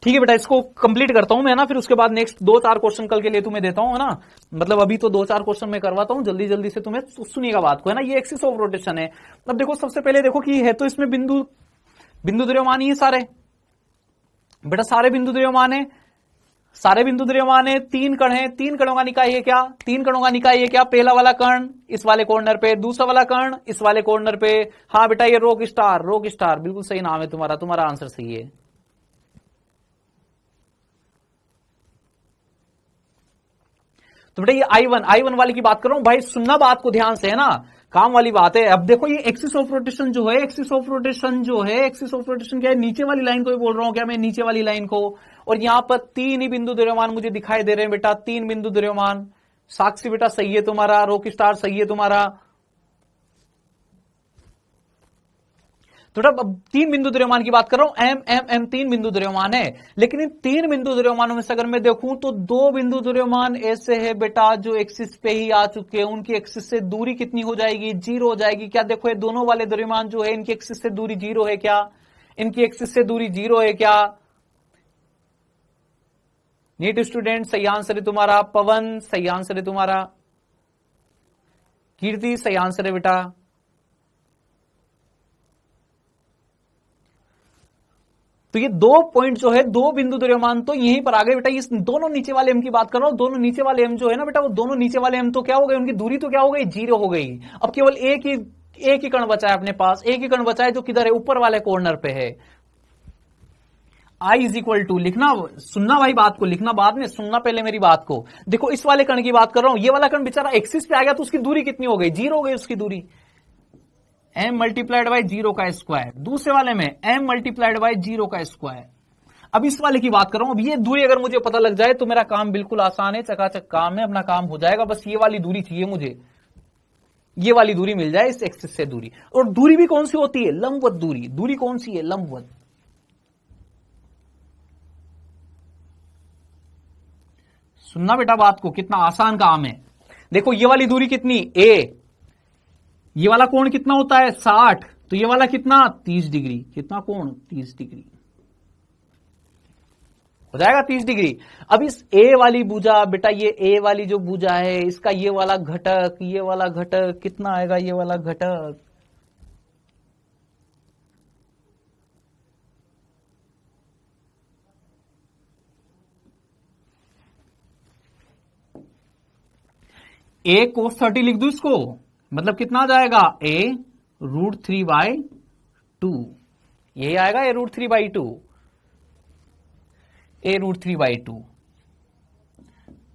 ठीक है बेटा, इसको कंप्लीट करता हूं मैं ना, फिर उसके बाद नेक्स्ट 2-4 क्वेश्चन कल के लिए तुम्हें देता हूं, है ना। मतलब अभी तो 2-4 क्वेश्चन मैं करवाता हूं जल्दी जल्दी से, तुम्हें सुनिएगा बात को, है ना। ये एक्सिस ऑफ रोटेशन है। अब देखो सबसे पहले देखो कि है तो इसमें बिंदु बिंदु द्रव्यमान ही है सारे बेटा, सारे बिंदु द्रव्यमान है, सारे बिंदु द्रव्यमान है। 3 कण है, 3 कणों का निकाय है क्या, 3 कणों का निकाय है क्या। पहला वाला कण इस वाले कॉर्नर पे, दूसरा वाला कण इस वाले कॉर्नर पे। हाँ बेटा, ये रॉक स्टार, रॉक स्टार बिल्कुल सही नाम है तुम्हारा, तुम्हारा आंसर सही है। तो बेटा ये I1 वाली की बात कर रहा हूं भाई, सुनना बात को ध्यान से, है ना, काम वाली बात है। अब देखो ये एक्सिस ऑफ रोटेशन जो है, एक्सिस ऑफ रोटेशन जो है, एक्सिस ऑफ रोटेशन क्या है, नीचे वाली लाइन को ही बोल रहा हूं क्या मैं, नीचे वाली लाइन को। और यहां पर 3 ही बिंदु द्रव्यमान मुझे दिखाई दे रहे हैं बेटा, 3 बिंदु द्रव्यमान। साक्षी बेटा सही है तुम्हारा, रॉक स्टार सही है तुम्हारा। तो अब 3 बिंदु द्रव्यमान की बात कर रहा हूं, एम 3 बिंदु द्रव्यमान है। लेकिन इन 3 बिंदु द्रव्यमानों में से अगर मैं देखूं तो 2 बिंदु द्रव्यमान ऐसे है बेटा जो एक्सिस पे ही आ चुके हैं, उनकी एक्सिस से दूरी कितनी हो जाएगी, 0 हो जाएगी क्या। देखो ये दोनों वाले द्रव्यमान जो है इनकी एक्सिस से दूरी 0 है क्या, इनकी एक्सिस से दूरी 0 है क्या। नीट स्टूडेंट सही आंसर है तुम्हारा, पवन सही आंसर है तुम्हारा, कीर्ति सही आंसर है बेटा। तो ये 2 पॉइंट जो है, 2 बिंदु द्रव्यमान तो यहीं पर आ गए बेटा। इस दोनों नीचे वाले एम की बात कर रहा हूं, दोनों नीचे वाले एम जो है ना बेटा, वो दोनों नीचे वाले एम तो क्या हो गए, उनकी दूरी तो क्या हो गई, 0 हो गई। अब केवल एक ही कण बचा है अपने पास, एक ही कण बचा है जो किधर है, ऊपर वाले कॉर्नर पे है। I इज इक्वल टू लिखना, सुनना भाई बात को, लिखना बाद में, सुनना पहले मेरी बात को। देखो इस वाले कण की बात कर रहा हूं, ये वाला कण बेचारा एक्सिस पे आ गया तो उसकी दूरी कितनी हो गई, 0 हो गई उसकी दूरी, m मल्टीप्लाइड बाई 0 का स्क्वायर। दूसरे वाले में m मल्टीप्लाइड बाई 0 का स्क्वायर। अब इस वाले की बात कर रहा हूं, अब ये दूरी अगर मुझे पता लग जाए तो मेरा काम बिल्कुल आसान है, चकाचक काम है, अपना काम हो जाएगा। बस ये वाली दूरी चाहिए मुझे, ये वाली दूरी मिल जाए इस एक्सिस से दूरी। और दूरी भी कौन सी होती है, लंबवत दूरी। दूरी कौन सी है, लंबवत। सुनना बेटा बात को, कितना आसान काम है। देखो ये वाली दूरी कितनी, a, ये वाला कोण कितना होता है 60, तो ये वाला कितना 30 डिग्री, कितना कोण 30 डिग्री हो जाएगा, 30 डिग्री। अब इस ए वाली भुजा बेटा, ये ए वाली जो भुजा है इसका ये वाला घटक, ये वाला घटक कितना आएगा, ये वाला घटक ए cos 30 लिख दू इसको, मतलब कितना आ जाएगा, a √3/2, यही आएगा a √3/2, a √3/2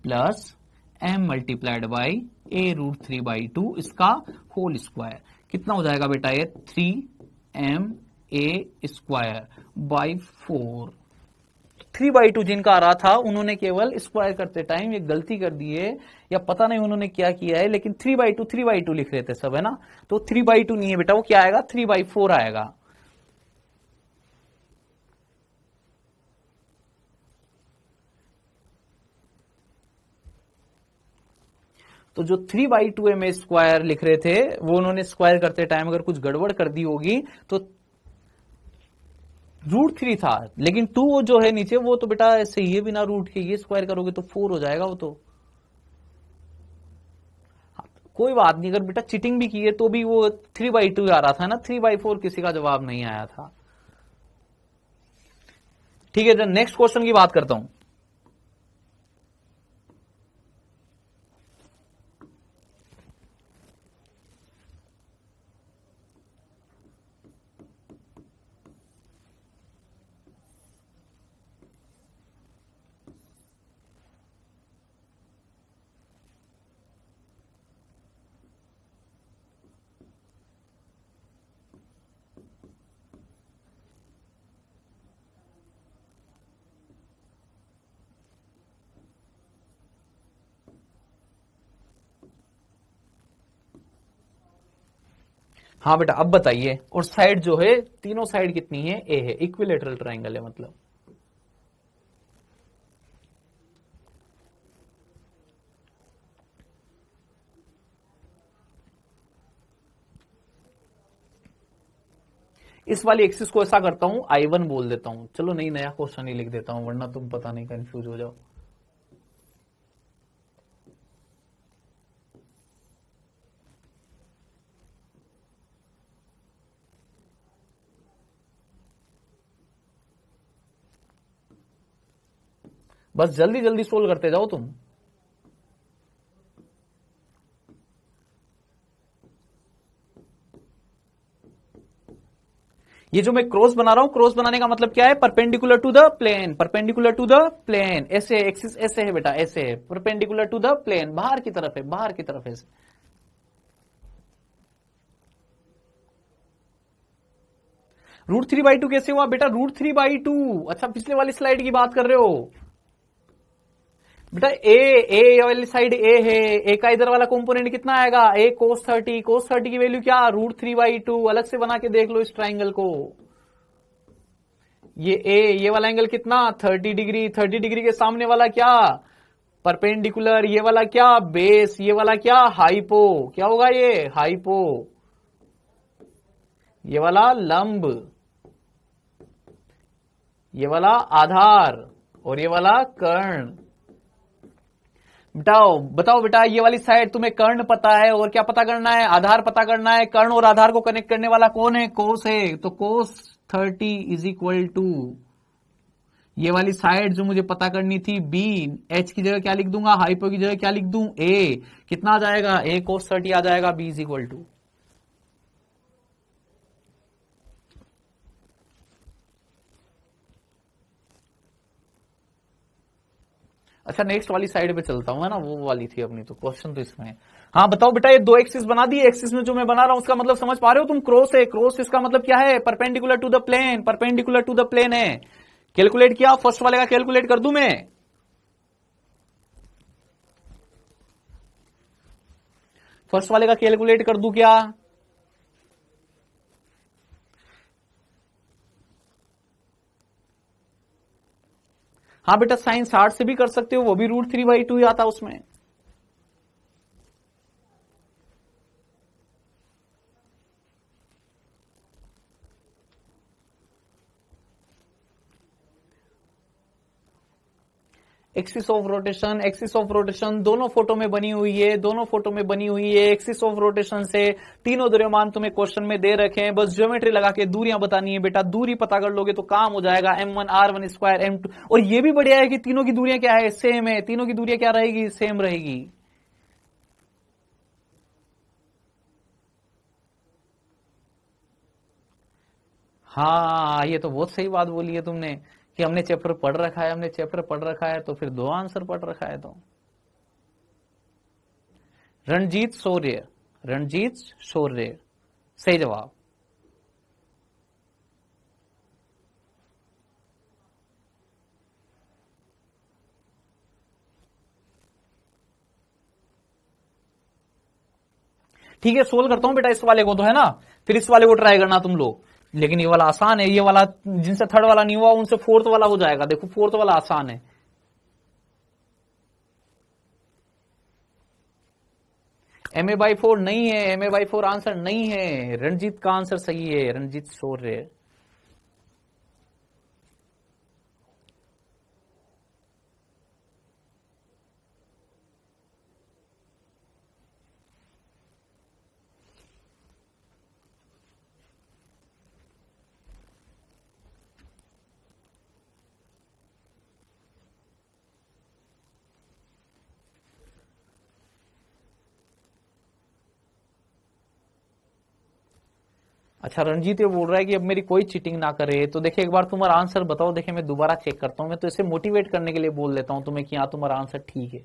plus m multiplied by a √3/2 इसका होल स्क्वायर। कितना हो जाएगा बेटा, ये 3ma स्क्वायर बाई 4। 3/2 जिनका आ रहा था उन्होंने केवल स्क्वायर करते टाइम ये गलती कर दी है, या पता नहीं उन्होंने क्या किया है, लेकिन 3/2 लिख रहे थे सब, है ना। तो 3/2 नहीं है बेटा, वो क्या आएगा, 3/4 आएगा। तो जो 3/2 में स्क्वायर लिख रहे थे वो उन्होंने स्क्वायर करते टाइम अगर कुछ गड़बड़ कर दी होगी तो √3 था, लेकिन 2 जो है नीचे वो तो बेटा ऐसे ही बिना रूट के, ये स्क्वायर करोगे तो 4 हो जाएगा वो तो। कोई बात नहीं, अगर बेटा चीटिंग भी की है तो भी वो 3/2 आ रहा था ना, 3/4 किसी का जवाब नहीं आया था। ठीक है, नेक्स्ट क्वेश्चन की बात करता हूं। हाँ बेटा अब बताइए, और साइड जो है तीनों साइड कितनी है, ए है, इक्विलेटरल ट्राइंगल है मतलब। इस वाली एक्सिस को ऐसा करता हूं I1 बोल देता हूं। चलो नहीं, नया क्वेश्चन ही लिख देता हूं वरना तुम पता नहीं कंफ्यूज हो जाओ। बस जल्दी जल्दी सोल्व करते जाओ तुम। ये जो मैं क्रॉस बना रहा हूं, क्रॉस बनाने का मतलब क्या है? Perpendicular to the plane, perpendicular to the plane. ऐसे एक्सिस ऐसे है बेटा, ऐसे है, परपेंडिकुलर टू द प्लेन, बाहर की तरफ है, बाहर की तरफ है। √3/2 कैसे हुआ बेटा? √3/2, अच्छा पिछले वाली स्लाइड की बात कर रहे हो बेटा। ए वाली साइड ए है, ए का इधर वाला कंपोनेंट कितना आएगा? ए cos 30, cos 30 की वैल्यू क्या? √3/2। अलग से बना के देख लो इस ट्राइंगल को। ये वाला एंगल कितना? 30 डिग्री। 30 डिग्री के सामने वाला क्या? परपेंडिकुलर। ये वाला क्या? बेस। ये वाला क्या? हाइपो। क्या होगा ये? हाइपो। ये वाला लंब, ये वाला आधार, और ये वाला कर्ण। बताओ बताओ बेटा, ये वाली साइड तुम्हें कर्ण पता है और क्या पता करना है? आधार पता करना है। कर्ण और आधार को कनेक्ट करने वाला कौन है? कोस है। तो cos 30 = ये वाली साइड जो मुझे पता करनी थी बी, एच की जगह क्या लिख दूंगा? हाइपो की जगह क्या लिख दूं? ए। कितना आ जाएगा? ए cos 30 आ जाएगा। बी = अच्छा नेक्स्ट वाली साइड पे चलता हूं, है ना, वो वाली थी अपनी, तो क्वेश्चन तो इसमें है। हाँ बताओ बेटा, ये दो एक्सिस बना दी। एक्सिस में जो मैं बना रहा हूं उसका मतलब समझ पा रहे हो तुम? क्रॉस है, क्रॉस इसका मतलब क्या है? Perpendicular to the plane, perpendicular to the plane है। कैलकुलेट किया? फर्स्ट वाले का कैलकुलेट कर दूं मैं? फर्स्ट वाले का कैलकुलेट कर दूं क्या? हाँ बेटा, साइन 60 से भी कर सकते हो, वो भी √3/2 ही आता उसमें। Axis of rotation, axis of rotation दोनों फोटो में बनी हुई है, दोनों फोटो में बनी हुई है। एक्सिस ऑफ रोटेशन से तीनों द्रव्यमान तुम्हें क्वेश्चन में दे रखे हैं, बस ज्योमेट्री लगा के दूरियां बतानी है बेटा। दूरी पता कर लोगे तो काम हो जाएगा। m1 r1² m2। और ये भी बढ़िया है कि तीनों की दूरियां क्या है? सेम है। तीनों की दूरियां क्या रहेगी? सेम रहेगी। हाँ ये तो बहुत सही बात बोली है तुमने कि हमने चैप्टर पढ़ रखा है, हमने चैप्टर पढ़ रखा है तो फिर दो आंसर पढ़ रखा है। तो रणजीत शौर्य, रणजीत शौर्य सही जवाब। ठीक है, सोल्व करता हूं बेटा इस वाले को, तो है ना, फिर इस वाले को ट्राई करना तुम लोग। लेकिन ये वाला आसान है, ये वाला जिनसे थर्ड वाला नहीं हुआ उनसे फोर्थ वाला हो जाएगा। देखो फोर्थ वाला आसान है। MA/4 नहीं है, MA/4 आंसर नहीं है। रणजीत का आंसर सही है, रणजीत शौर्य। अच्छा रणजीत ये बोल रहा है कि अब मेरी कोई चीटिंग ना करे, तो देखिए एक बार तुम्हारा आंसर बताओ, देखिए मैं दोबारा चेक करता हूं। मैं तो इसे मोटिवेट करने के लिए बोल देता हूं तुम्हें कि हाँ तुम्हारा आंसर ठीक है।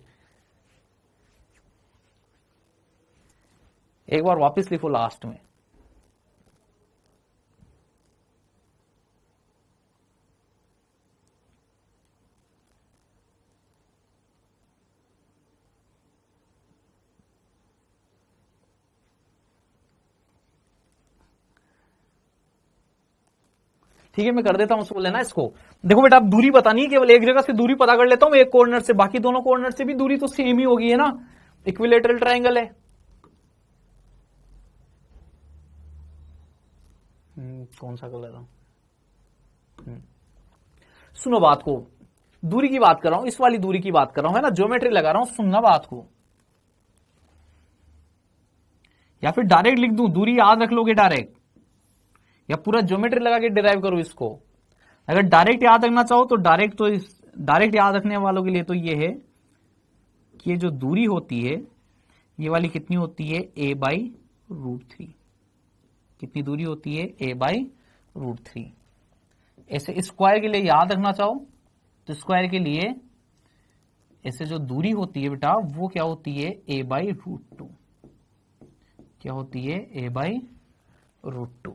एक बार वापस लिखो लास्ट में। ठीक है मैं कर देता हूं, उसको लेना इसको। देखो बेटा अब दूरी बतानी है, केवल एक जगह से दूरी पता कर लेता हूं एक कोऑर्डिनेट से, बाकी दोनों कोऑर्डिनेट से भी दूरी तो सेम ही होगी, है ना, इक्विलेटरल ट्रायंगल है। कौन सा कलर है? सुनो बात को, दूरी की बात कर रहा हूं, इस वाली दूरी की बात कर रहा हूं, है ना, ज्योमेट्री लगा रहा हूं, सुनना बात को। या फिर डायरेक्ट लिख दूं, दूरी याद रख लोगे डायरेक्ट, या पूरा ज्योमेट्री लगा के डिराइव करो इसको? अगर डायरेक्ट याद रखना चाहो तो डायरेक्ट याद रखने वालों के लिए तो ये है कि ये जो दूरी होती है ये वाली कितनी होती है, a/√3। कितनी दूरी होती है, a/√3। ऐसे स्क्वायर के लिए याद रखना चाहो तो स्क्वायर के लिए ऐसे जो दूरी होती है बेटा वो क्या होती है, a/√2। क्या होती है, a/√2।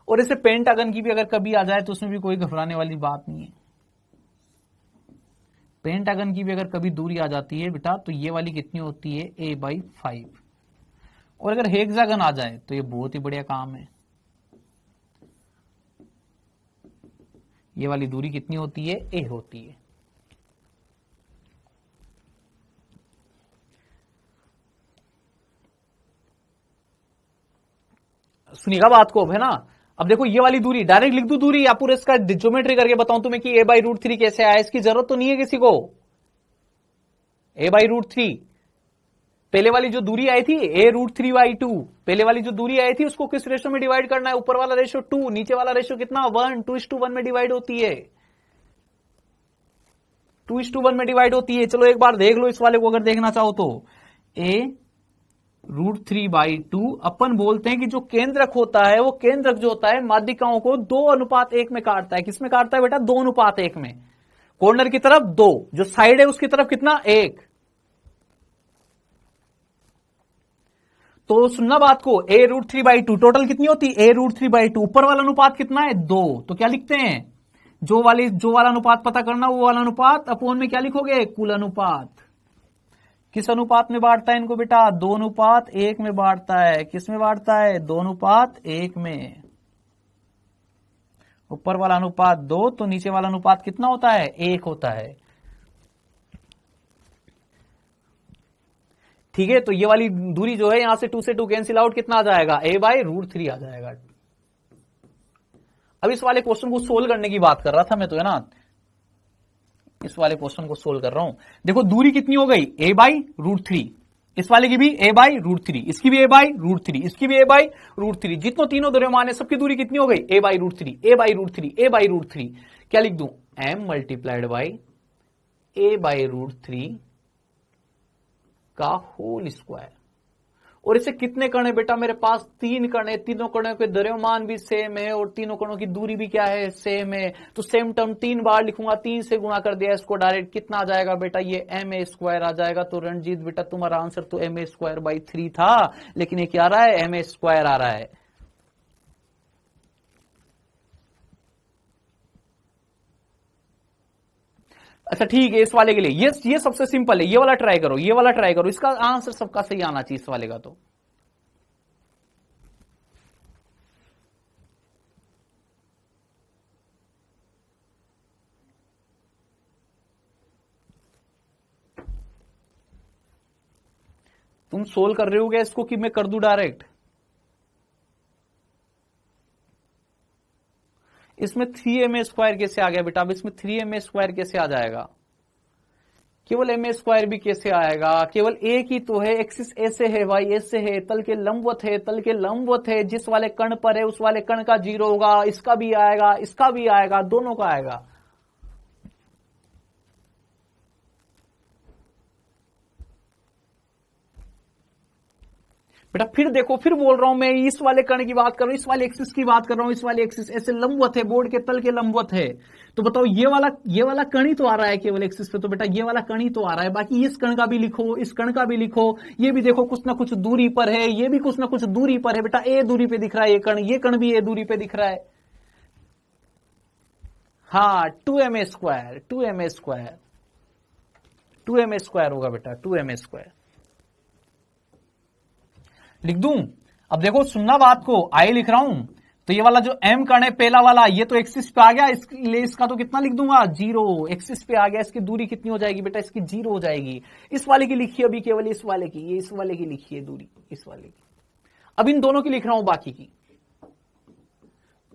और ऐसे पेंटागन की भी अगर कभी आ जाए तो उसमें भी कोई घबराने वाली बात नहीं है। पेंटागन की भी अगर कभी दूरी आ जाती है बेटा तो ये वाली कितनी होती है, a/5। और अगर हेक्सागन आ जाए तो ये बहुत ही बढ़िया काम है। ये वाली दूरी कितनी होती है, a होती है। सुनिएगा बात को, अब है ना। अब देखो ये वाली दूरी डायरेक्ट लिख दू दूरी, या पूरे इसका ज्योमेट्री करके बताऊं तुम्हें कि a/√3 कैसे आया, इसकी जरूरत तो नहीं है किसी को। a/√3 पहले वाली जो दूरी आई थी a√3/2, पहले वाली जो दूरी आई थी उसको किस रेशो में डिवाइड करना है, ऊपर वाला रेशो 2, नीचे वाला रेशो कितना 1, 2:1 में डिवाइड होती है, 2:1 में डिवाइड होती है। चलो एक बार देख लो इस वाले को अगर देखना चाहो तो, a√3/2 अपन बोलते हैं कि जो केंद्रक होता है वो केंद्रक जो होता है माध्यिकाओं को 2:1 में काटता है। किसमें काटता है बेटा, 2:1 में। कॉर्नर की तरफ 2, जो साइड है उसकी तरफ कितना, 1। तो सुनना बात को, a√3/2 टोटल कितनी होती है, a√3/2। ऊपर वाला अनुपात कितना है, 2। तो क्या लिखते हैं, जो वाला अनुपात पता करना वो वाला अनुपात अपोन में क्या लिखोगे, कुल अनुपात। किस अनुपात में बांटता है इनको बेटा, 2:1 में बांटता है। किस में बांटता है, 2:1 में। ऊपर वाला अनुपात 2 तो नीचे वाला अनुपात कितना होता है, 1 होता है। ठीक है, तो ये वाली दूरी जो है यहां से 2 से 2 कैंसिल आउट, कितना आ जाएगा, a/√3 आ जाएगा। अब इस वाले क्वेश्चन को सोल्व करने की बात कर रहा था मैं तो, है ना, इस वाले क्वेश्चन को सोल्व कर रहा हूं। देखो दूरी कितनी हो गई, a/√3। इस वाले की भी a/√3, इसकी भी a/√3, इसकी भी a/√3। जितनों तीनों द्रव्यमान है सबकी दूरी कितनी हो गई, a/√3, a/√3, a/√3। क्या लिख दूं, m मल्टीप्लाइड बाई a/√3 का होल स्क्वायर। और इसे कितने कण है बेटा, मेरे पास 3 कण है, तीनों कणों के द्रव्यमान भी सेम है और तीनों कणों की दूरी भी क्या है, सेम है। तो सेम टर्म 3 बार लिखूंगा, 3 से गुणा कर दिया इसको डायरेक्ट, कितना आ जाएगा बेटा, ये ma² आ जाएगा। तो रणजीत बेटा तुम्हारा आंसर तो ma²/3 था, लेकिन ये क्या आ रहा है, ma² आ रहा है। अच्छा ठीक है, इस वाले के लिए ये सबसे सिंपल है, ये वाला ट्राई करो, ये वाला ट्राई करो, इसका आंसर सबका सही आना चाहिए इस वाले का। तो तुम सोल्व कर रहे हो क्या इसको, कि मैं कर दूं डायरेक्ट? इसमें 3ma² कैसे आ गया बेटा, अब इसमें 3ma² कैसे आ जाएगा, केवल ma² भी कैसे आएगा, केवल एक ही तो है, एक्सिस ऐसे है भाई, ऐसे है, तल के लंबवत है, तल के लंबवत है, जिस वाले कण पर है उस वाले कण का 0 होगा, इसका भी आएगा, इसका भी आएगा, दोनों का आएगा। बेटा फिर देखो, फिर बोल रहा हूं मैं, इस वाले कण की बात कर रहा हूं, इस वाले एक्सिस की बात कर रहा हूं, इस वाले एक्सिस ऐसे लंबवत है, बोर्ड के तल के लंबवत है। तो बताओ ये वाला कण ही तो आ रहा है केवल एक्सिस पे, तो बेटा ये वाला कण ही तो आ रहा है। बाकी इस कण का भी लिखो, इस कण का भी लिखो, ये भी देखो कुछ ना कुछ दूरी पर है, ये भी कुछ ना कुछ दूरी पर है बेटा, ए दूरी पे दिख रहा है ये कण भी ए दूरी पे दिख रहा है। हाँ 2ma², 2ma² 2ma² होगा बेटा, 2ma²। लिख दूं, अब देखो सुनना बात को, आई लिख रहा हूं तो ये वाला जो m कण है पहला वाला, ये तो एक्सिस पे आ गया, इसलिए इसका तो कितना लिख दूंगा, 0। एक्सिस पे आ गया, इसकी दूरी कितनी हो जाएगी बेटा, इसकी 0 हो जाएगी। इस वाले की लिखिए अभी, केवल इस वाले की, ये इस वाले की लिखिए दूरी, इस वाले की। अब इन दोनों की लिख रहा हूं बाकी की,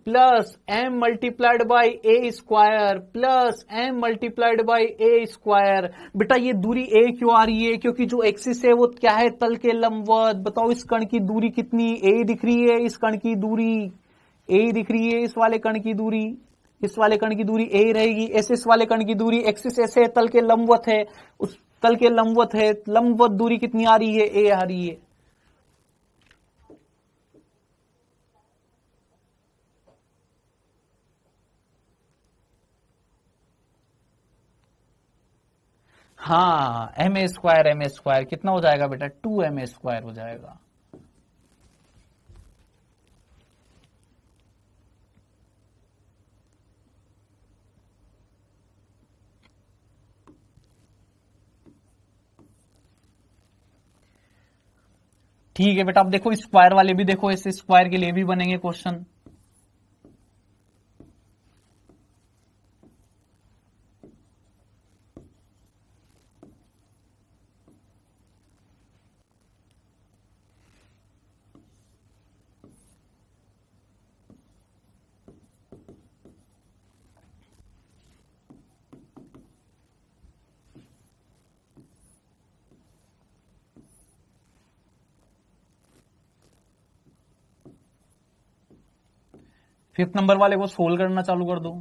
plus M multiplied by A square plus M multiplied by A square. बेटा ये दूरी ए क्यों आ रही है? क्योंकि जो एक्सिस है वो क्या है? तल के लंबवत। बताओ इस कण की दूरी कितनी? ए दिख रही है, इस कण की दूरी ए दिख रही है, इस वाले कण की दूरी, इस वाले कण की दूरी ए रहेगी। ऐसे इस वाले कण की दूरी, एक्सिस ऐसे तल के लंबवत है, उस तल के लंबवत है, लंबवत दूरी कितनी आ रही है? ए आ रही है। हाँ, एम ए स्क्वायर कितना हो जाएगा बेटा? 2m स्क्वायर हो जाएगा। ठीक है बेटा, अब देखो स्क्वायर वाले भी देखो, ऐसे स्क्वायर के लिए भी बनेंगे क्वेश्चन। फिफ्थ नंबर वाले को सोल्व करना चालू कर दो।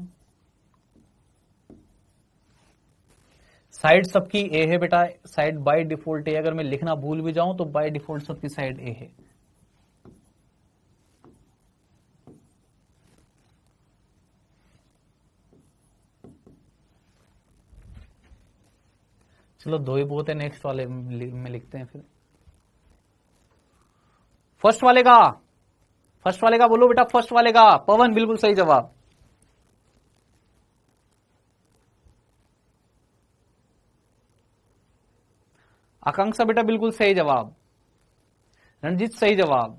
साइड सबकी ए है बेटा, साइड बाय डिफॉल्ट ए, अगर मैं लिखना भूल भी जाऊं तो बाय डिफॉल्ट सबकी साइड ए है। चलो दो ही बहुत है, नेक्स्ट वाले में लिखते हैं फिर। फर्स्ट वाले का बोलो बेटा, फर्स्ट वाले का। पवन बिल्कुल सही जवाब। आकांक्षा बेटा बिल्कुल सही जवाब। रणजीत सही जवाब।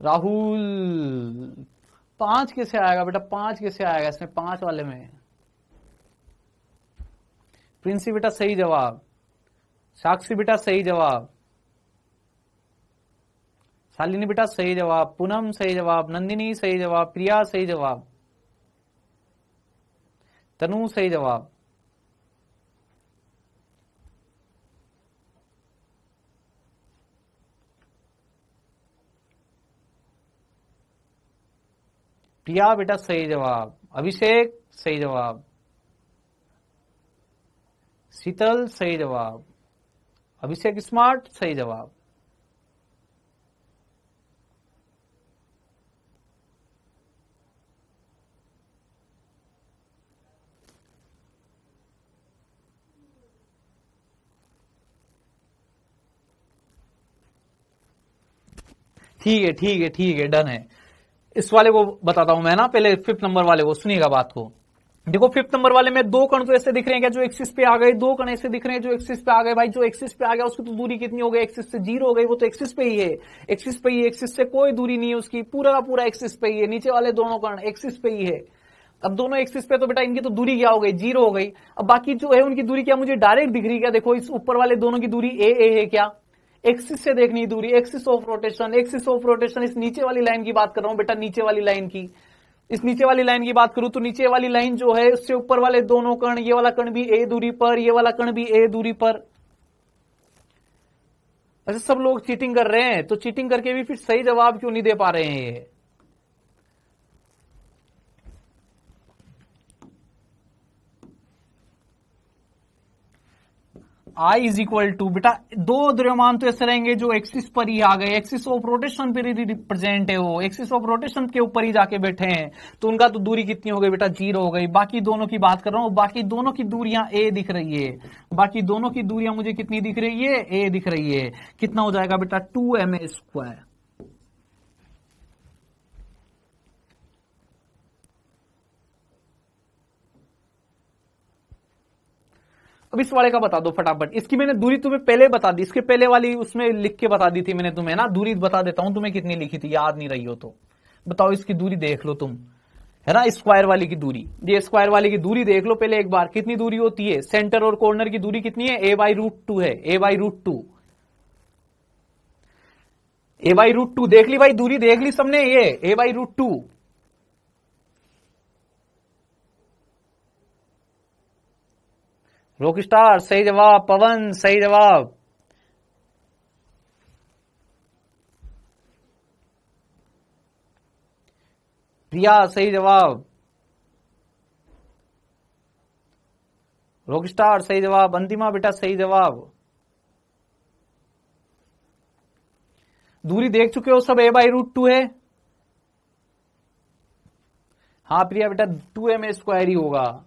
राहुल 5 कैसे आएगा बेटा? 5 कैसे आएगा इसमें? 5 वाले में प्रिंसी बेटा सही जवाब। साक्षी बेटा सही जवाब। शालिनी बेटा सही जवाब। पूनम सही जवाब। नंदिनी सही जवाब। प्रिया सही जवाब। तनु सही जवाब। प्रिया बेटा सही जवाब। अभिषेक सही जवाब। शीतल सही जवाब। अभिषेक स्मार्ट सही जवाब। ठीक है डन है। इस वाले को बताता हूं मैं ना, पहले फिफ्थ नंबर वाले को सुनिएगा बात को। देखो फिफ्थ नंबर वाले में दो कण तो ऐसे दिख रहे हैं क्या जो एक्सिस पे आ गए, दो कण ऐसे दिख रहे हैं जो एक्सिस पे आ गए। भाई जो एक्सिस पे आ गया उसकी तो दूरी कितनी हो गई? एक्सिस से 0 हो गई, वो तो एक्सिस पे ही है, एक्सिस पे ही, एक्सिस से कोई दूरी नहीं है उसकी, पूरा का पूरा एक्सिस पे ही है। नीचे वाले दोनों कण एक्सिस पे ही है। अब दोनों एक्सिस पे तो बेटा इनकी तो दूरी क्या हो गई? 0 हो गई। अब बाकी जो है उनकी दूरी क्या मुझे डायरेक्ट दिख रही क्या? देखो इस ऊपर वाले दोनों की दूरी ए है क्या? एक्सिस से देखनी दूरी, axis of rotation, axis of rotation. इस नीचे वाली लाइन की बात कर रहा हूं बेटा, नीचे वाली लाइन की। इस नीचे वाली लाइन की बात करूं तो नीचे वाली लाइन जो है उससे ऊपर वाले दोनों कण, ये वाला कण भी ए दूरी पर, ये वाला कण भी ए दूरी पर। ऐसे सब लोग चीटिंग कर रहे हैं, तो चीटिंग करके भी फिर सही जवाब क्यों नहीं दे पा रहे हैं ये? आई इज इक्वल टू बेटा दो द्रव्यमान तो ऐसे रहेंगे जो एक्सिस पर ही आ गए, एक्सिस ऑफ रोटेशन पर ही रिप्रेजेंट है, वो एक्सिस ऑफ रोटेशन के ऊपर ही जाके बैठे हैं, तो उनका तो दूरी कितनी हो गई बेटा? 0 हो गई। बाकी दोनों की बात कर रहा हूं, बाकी दोनों की दूरियां ए दिख रही है, बाकी दोनों की दूरियां मुझे कितनी दिख रही है? ए दिख रही है। कितना हो जाएगा बेटा? 2ma square. अब इस वाले का बता दो फटाफट। इसकी मैंने दूरी तुम्हें पहले बता दी, इसके पहले वाली उसमें लिख के बता दी थी मैंने तुम्हें ना। दूरी बता देता हूं तुम्हें कितनी लिखी थी, याद नहीं रही हो तो बताओ। इसकी दूरी देख लो तुम, है ना, स्क्वायर वाली की दूरी। ये स्क्वायर वाली की दूरी देख लो पहले एक बार, कितनी दूरी होती है, सेंटर और कॉर्नर की दूरी कितनी है, a/√2 है, a/√2, a/√2 देख ली भाई, दूरी देख ली सबने, ये a/√2। रॉक स्टार सही जवाब, पवन सही जवाब, प्रिया सही जवाब, रॉक स्टार सही जवाब, अंतिमा बेटा सही जवाब। दूरी देख चुके हो सब, a/√2 है। हाँ प्रिया बेटा 2m² ही होगा।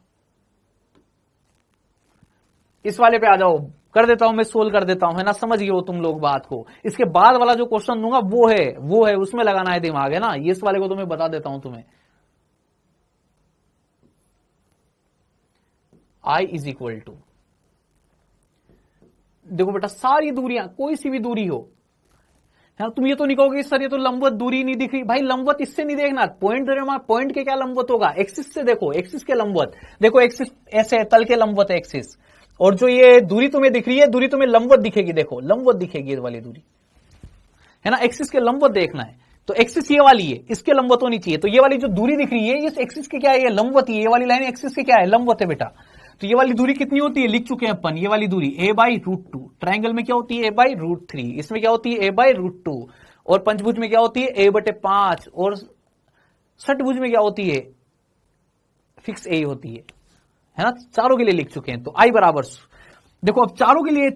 इस वाले पे आ जाओ, कर देता हूं मैं, सोल्व कर देता हूं, है ना, समझ गए हो तुम लोग बात को। इसके बाद वाला जो क्वेश्चन दूंगा वो है उसमें लगाना है दिमाग, है ना, ये इस वाले को तो मैं बता देता हूं तुम्हें। I इज इक्वल टू, देखो बेटा सारी दूरियां, कोई सी भी दूरी हो, है ना, तुम ये तो नहीं कहोगे सर ये तो लंबवत दूरी नहीं दिख रही, भाई लंबवत इससे नहीं देखना, पॉइंट पॉइंट के क्या लंबवत होगा, एक्सिस से देखो, एक्सिस के लंबवत देखो, एक्सिस ऐसे तल के लंबवत है एक्सिस, और जो ये दूरी तुम्हें दिख रही है, दूरी तुम्हें लंबवत दिखेगी, देखो लंबवत दिखेगी ये वाली दूरी, है ना, एक्सिस के लंबवत देखना है, तो एक्सिस ये वाली है, इसके लंबवत होनी चाहिए, तो ये वाली जो दूरी दिख रही है ये एक्सिस के क्या है, ये लंबवत ही है, ये वाली लाइन एक्सिस के क्या है, लंबवत है बेटा। तो ये वाली दूरी कितनी होती है, लिख चुके हैं अपन, ये वाली दूरी a/√2, ट्रायंगल में क्या होती है a/√3, इसमें क्या होती है a/√2, और पंचभुज में क्या होती है a/5, और षटभुज में क्या होती है फिक्स a होती है ना, चारों के लिए लिख चुके हैं। तो I बराबर, देखो अब चारों के लिए,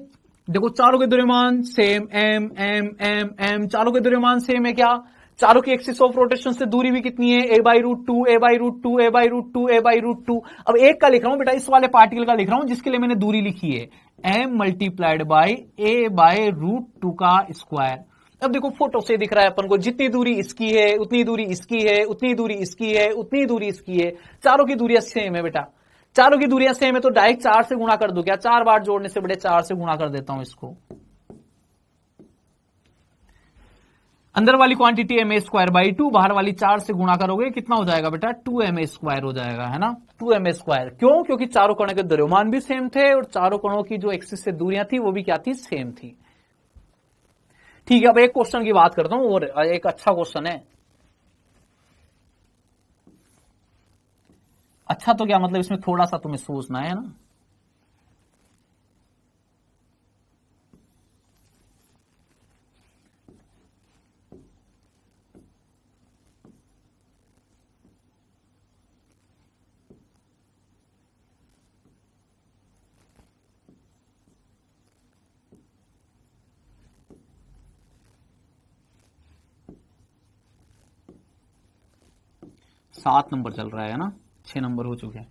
देखो चारों के द्रव्यमान same, m m m m, चारों के द्रव्यमान सेम है क्या, चारों की एक्सिस ऑफ रोटेशन से दूरी भी कितनी है a/√2 a/√2 a/√2 a/√2। अब एक का लिख रहा हूं बेटा, इस वाले पार्टिकल का लिख रहा हूं जिसके लिए मैंने दूरी लिखी है m मल्टीप्लाइड बाई a/√2 का स्क्वायर। अब देखो फोटो से दिख रहा है अपन को, जितनी दूरी इसकी है उतनी दूरी इसकी है, उतनी दूरी इसकी है, उतनी दूरी इसकी है, चारों की दूरियां सेम है बेटा, चारों की दूरियां सेम है, तो डायरेक्ट 4 से गुणा कर दो क्या, 4 बार जोड़ने से बड़े 4 से गुणा कर देता हूं इसको, अंदर वाली क्वांटिटी ma²/2, बाहर वाली 4 से गुणा करोगे कितना हो जाएगा बेटा, 2ma² हो जाएगा, है ना, 2ma²। क्यों, क्योंकि चारों कणों के द्रव्यमान भी सेम थे, और चारों कणों की जो एक्सिस से दूरियां थी वो भी क्या थी, सेम थी। ठीक है, अब एक क्वेश्चन की बात करता हूं, और एक अच्छा क्वेश्चन है, अच्छा तो क्या मतलब, इसमें थोड़ा सा तुम्हें सोचना है ना। सात नंबर चल रहा है ना, 6 नंबर हो चुके हैं।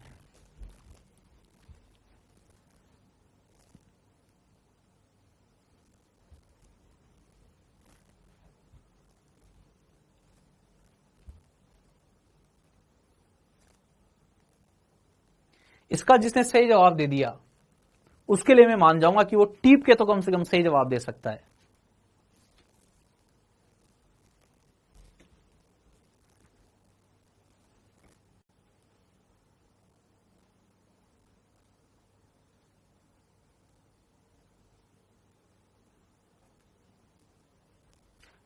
इसका जिसने सही जवाब दे दिया उसके लिए मैं मान जाऊंगा कि वो टीप के तो कम से कम सही जवाब दे सकता है।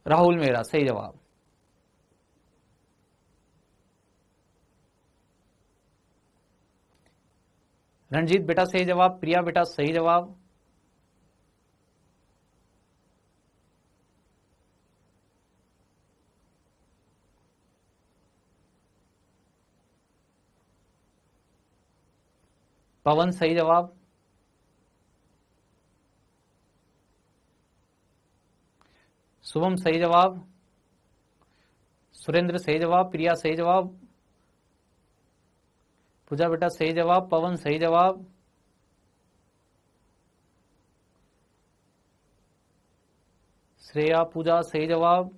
राहुल मेरा सही जवाब, रणजीत बेटा सही जवाब, प्रिया बेटा सही जवाब, पवन सही जवाब, शुभम सही जवाब, सुरेंद्र सही जवाब, प्रिया सही जवाब, पूजा बेटा सही जवाब, पवन सही जवाब, श्रेया पूजा सही जवाब,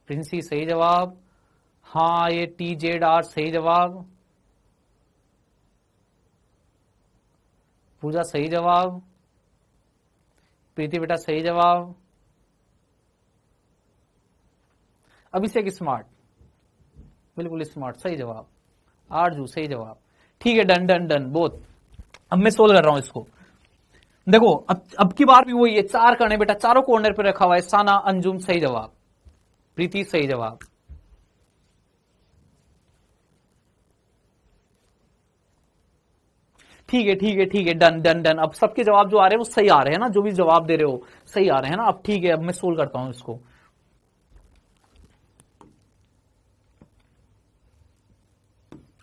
प्रिंसी सही जवाब, हाँ ये TZR सही जवाब, पूजा सही जवाब, प्रीति बेटा सही जवाब, अभिषेक स्मार्ट, बिल्कुल स्मार्ट, सही जवाब। आरजू सही जवाब। ठीक है, डन डन डन बहुत। अब मैं सोल्व कर रहा हूं इसको। देखो अब की बार भी वही है, 4 कण है बेटा, चारों कॉर्नर पे रखा हुआ है। साना, अंजुम सही जवाब, प्रीति सही जवाब। ठीक है ठीक है ठीक है, डन डन डन। अब सबके जवाब जो आ रहे हैं वो सही आ रहे हैं ना, जो भी जवाब दे रहे हो सही आ रहे हैं ना। अब ठीक है, अब मैं सोल्व करता हूं इसको।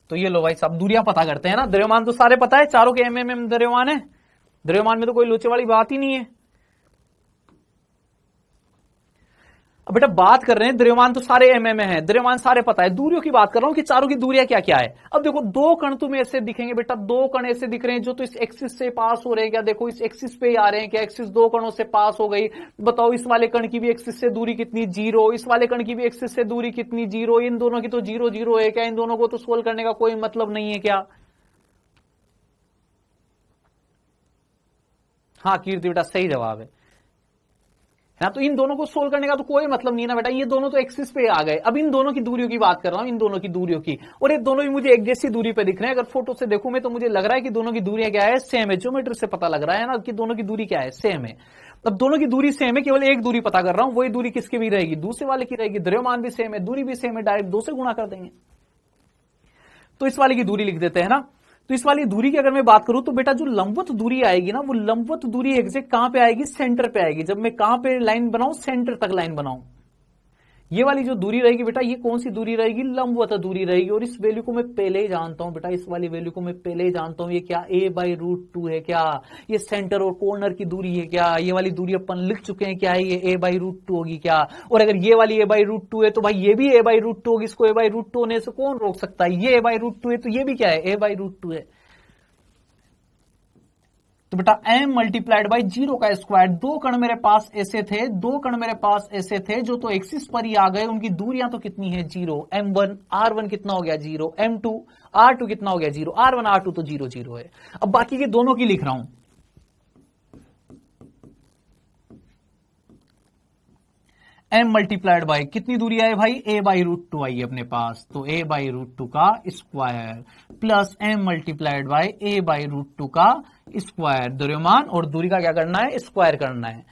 तो ये लो भाई साहब, दूरियां पता करते हैं ना। द्रव्यमान तो सारे पता है, चारों के एमएम द्रव्यमान है। द्रव्यमान में तो कोई लोचे वाली बात ही नहीं है। अब बेटा बात कर रहे हैं, द्रव्यमान तो सारे एमएम में है, द्रव्यमान सारे पता है। दूरियों की बात कर रहा हूं कि चारों की दूरियां क्या क्या है। अब देखो 2 कण तुम्हें ऐसे दिखेंगे बेटा, 2 कण ऐसे दिख रहे हैं जो तो इस एक्सिस से पास हो रहे हैं क्या। देखो इस एक्सिस पे ही आ रहे हैं क्या, एक्सिस 2 कणों से पास हो गई। बताओ इस वाले कण की भी एक्सिस से दूरी कितनी, 0। इस वाले कण की भी एक्सिस से दूरी कितनी, 0। इन दोनों की तो 0 0 है क्या, इन दोनों को तो सोल्व करने का कोई मतलब नहीं है क्या। हाँ कीर्ति बेटा सही जवाब है ना। तो इन दोनों को सोल्व करने का तो कोई मतलब नहीं है ना बेटा, ये दोनों तो एक्सिस पे आ गए। अब इन दोनों की दूरियों की बात कर रहा हूं, इन दोनों की दूरियों की। और ये दोनों ही मुझे एक जैसी दूरी पे दिख रहे हैं। अगर फोटो से देखूं मैं तो मुझे लग रहा है कि दोनों की दूरियां क्या है, सेम है। ज्योमेट्री से पता लग रहा है ना कि दोनों की दूरी क्या है, सेम है। अब दोनों की दूरी सेम है, केवल एक दूरी पता कर रहा हूं, वही दूरी किसकी भी रहेगी, दूसरे वाले की रहेगी। द्रव्यमान भी सेम है, दूरी भी सेम है, डायरेक्ट 2 से गुणा कर देंगे। तो इस वाले की दूरी लिख देते हैं ना। तो इस वाली दूरी की अगर मैं बात करूं तो बेटा जो लंबवत दूरी आएगी ना, वो लंबवत दूरी एग्जैक्ट कहां पे आएगी, सेंटर पे आएगी। जब मैं कहां पे लाइन बनाऊं, सेंटर तक लाइन बनाऊं। ये वाली जो दूरी रहेगी बेटा, ये कौन सी दूरी रहेगी, लंबवत दूरी रहेगी। और इस वैल्यू को मैं पहले ही जानता हूं बेटा, इस वाली वैल्यू को मैं पहले ही जानता हूं। ये क्या, a/√2 है क्या, ये सेंटर और कॉर्नर की दूरी है क्या। ये वाली दूरी अपन लिख चुके हैं क्या है, ये a/√2 होगी क्या। और अगर ये वाली a/√2 है तो भाई ये भी a/√2 होगी। इसको a/√2 होने से कौन रोक सकता है। ये a/√2 है तो ये भी क्या है, a/√2 है। तो बेटा m मल्टीप्लाइड बाई 0 का स्क्वायर। 2 कण मेरे पास ऐसे थे, 2 कण मेरे पास ऐसे थे जो तो एक्सिस पर ही आ गए। उनकी दूरियां तो कितनी है, 0। m1 r1 कितना हो गया, 0। m2 r2 कितना हो गया, 0। r1 r2 तो 0 0 है। अब बाकी के दोनों की लिख रहा हूं। m मल्टीप्लाइड बाई कितनी दूरी आई भाई, a/√2 आई अपने पास। तो a/√2 का square plus m multiplied by a/√2 का स्क्वायर। द्रव्यमान और दूरी का क्या करना है, स्क्वायर करना है।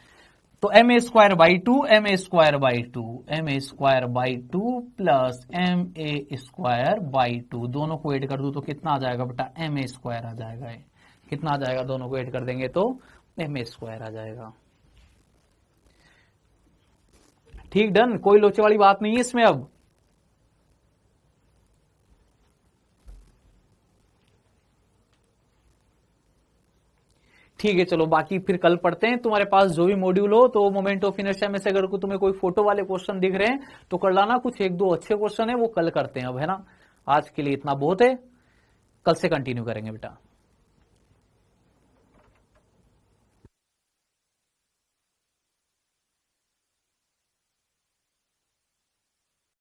तो ma² 2 ma² 2 ma² 2 plus ma² 2 दोनों को ऐड कर दू तो कितना आ जाएगा बेटा, ma² आ जाएगा। कितना आ जाएगा, दोनों को ऐड कर देंगे तो ma² आ जाएगा। ठीक, डन। कोई लोचे वाली बात नहीं है इसमें। अब ठीक है, चलो बाकी फिर कल पढ़ते हैं। तुम्हारे पास जो भी मॉड्यूल हो तो मोमेंट ऑफ इनर्शिया में से अगर तुम्हें कोई फोटो वाले क्वेश्चन दिख रहे हैं तो कर लाना। कुछ 1-2 अच्छे क्वेश्चन है वो कल करते हैं अब, है ना। आज के लिए इतना बहुत है, कल से कंटिन्यू करेंगे बेटा।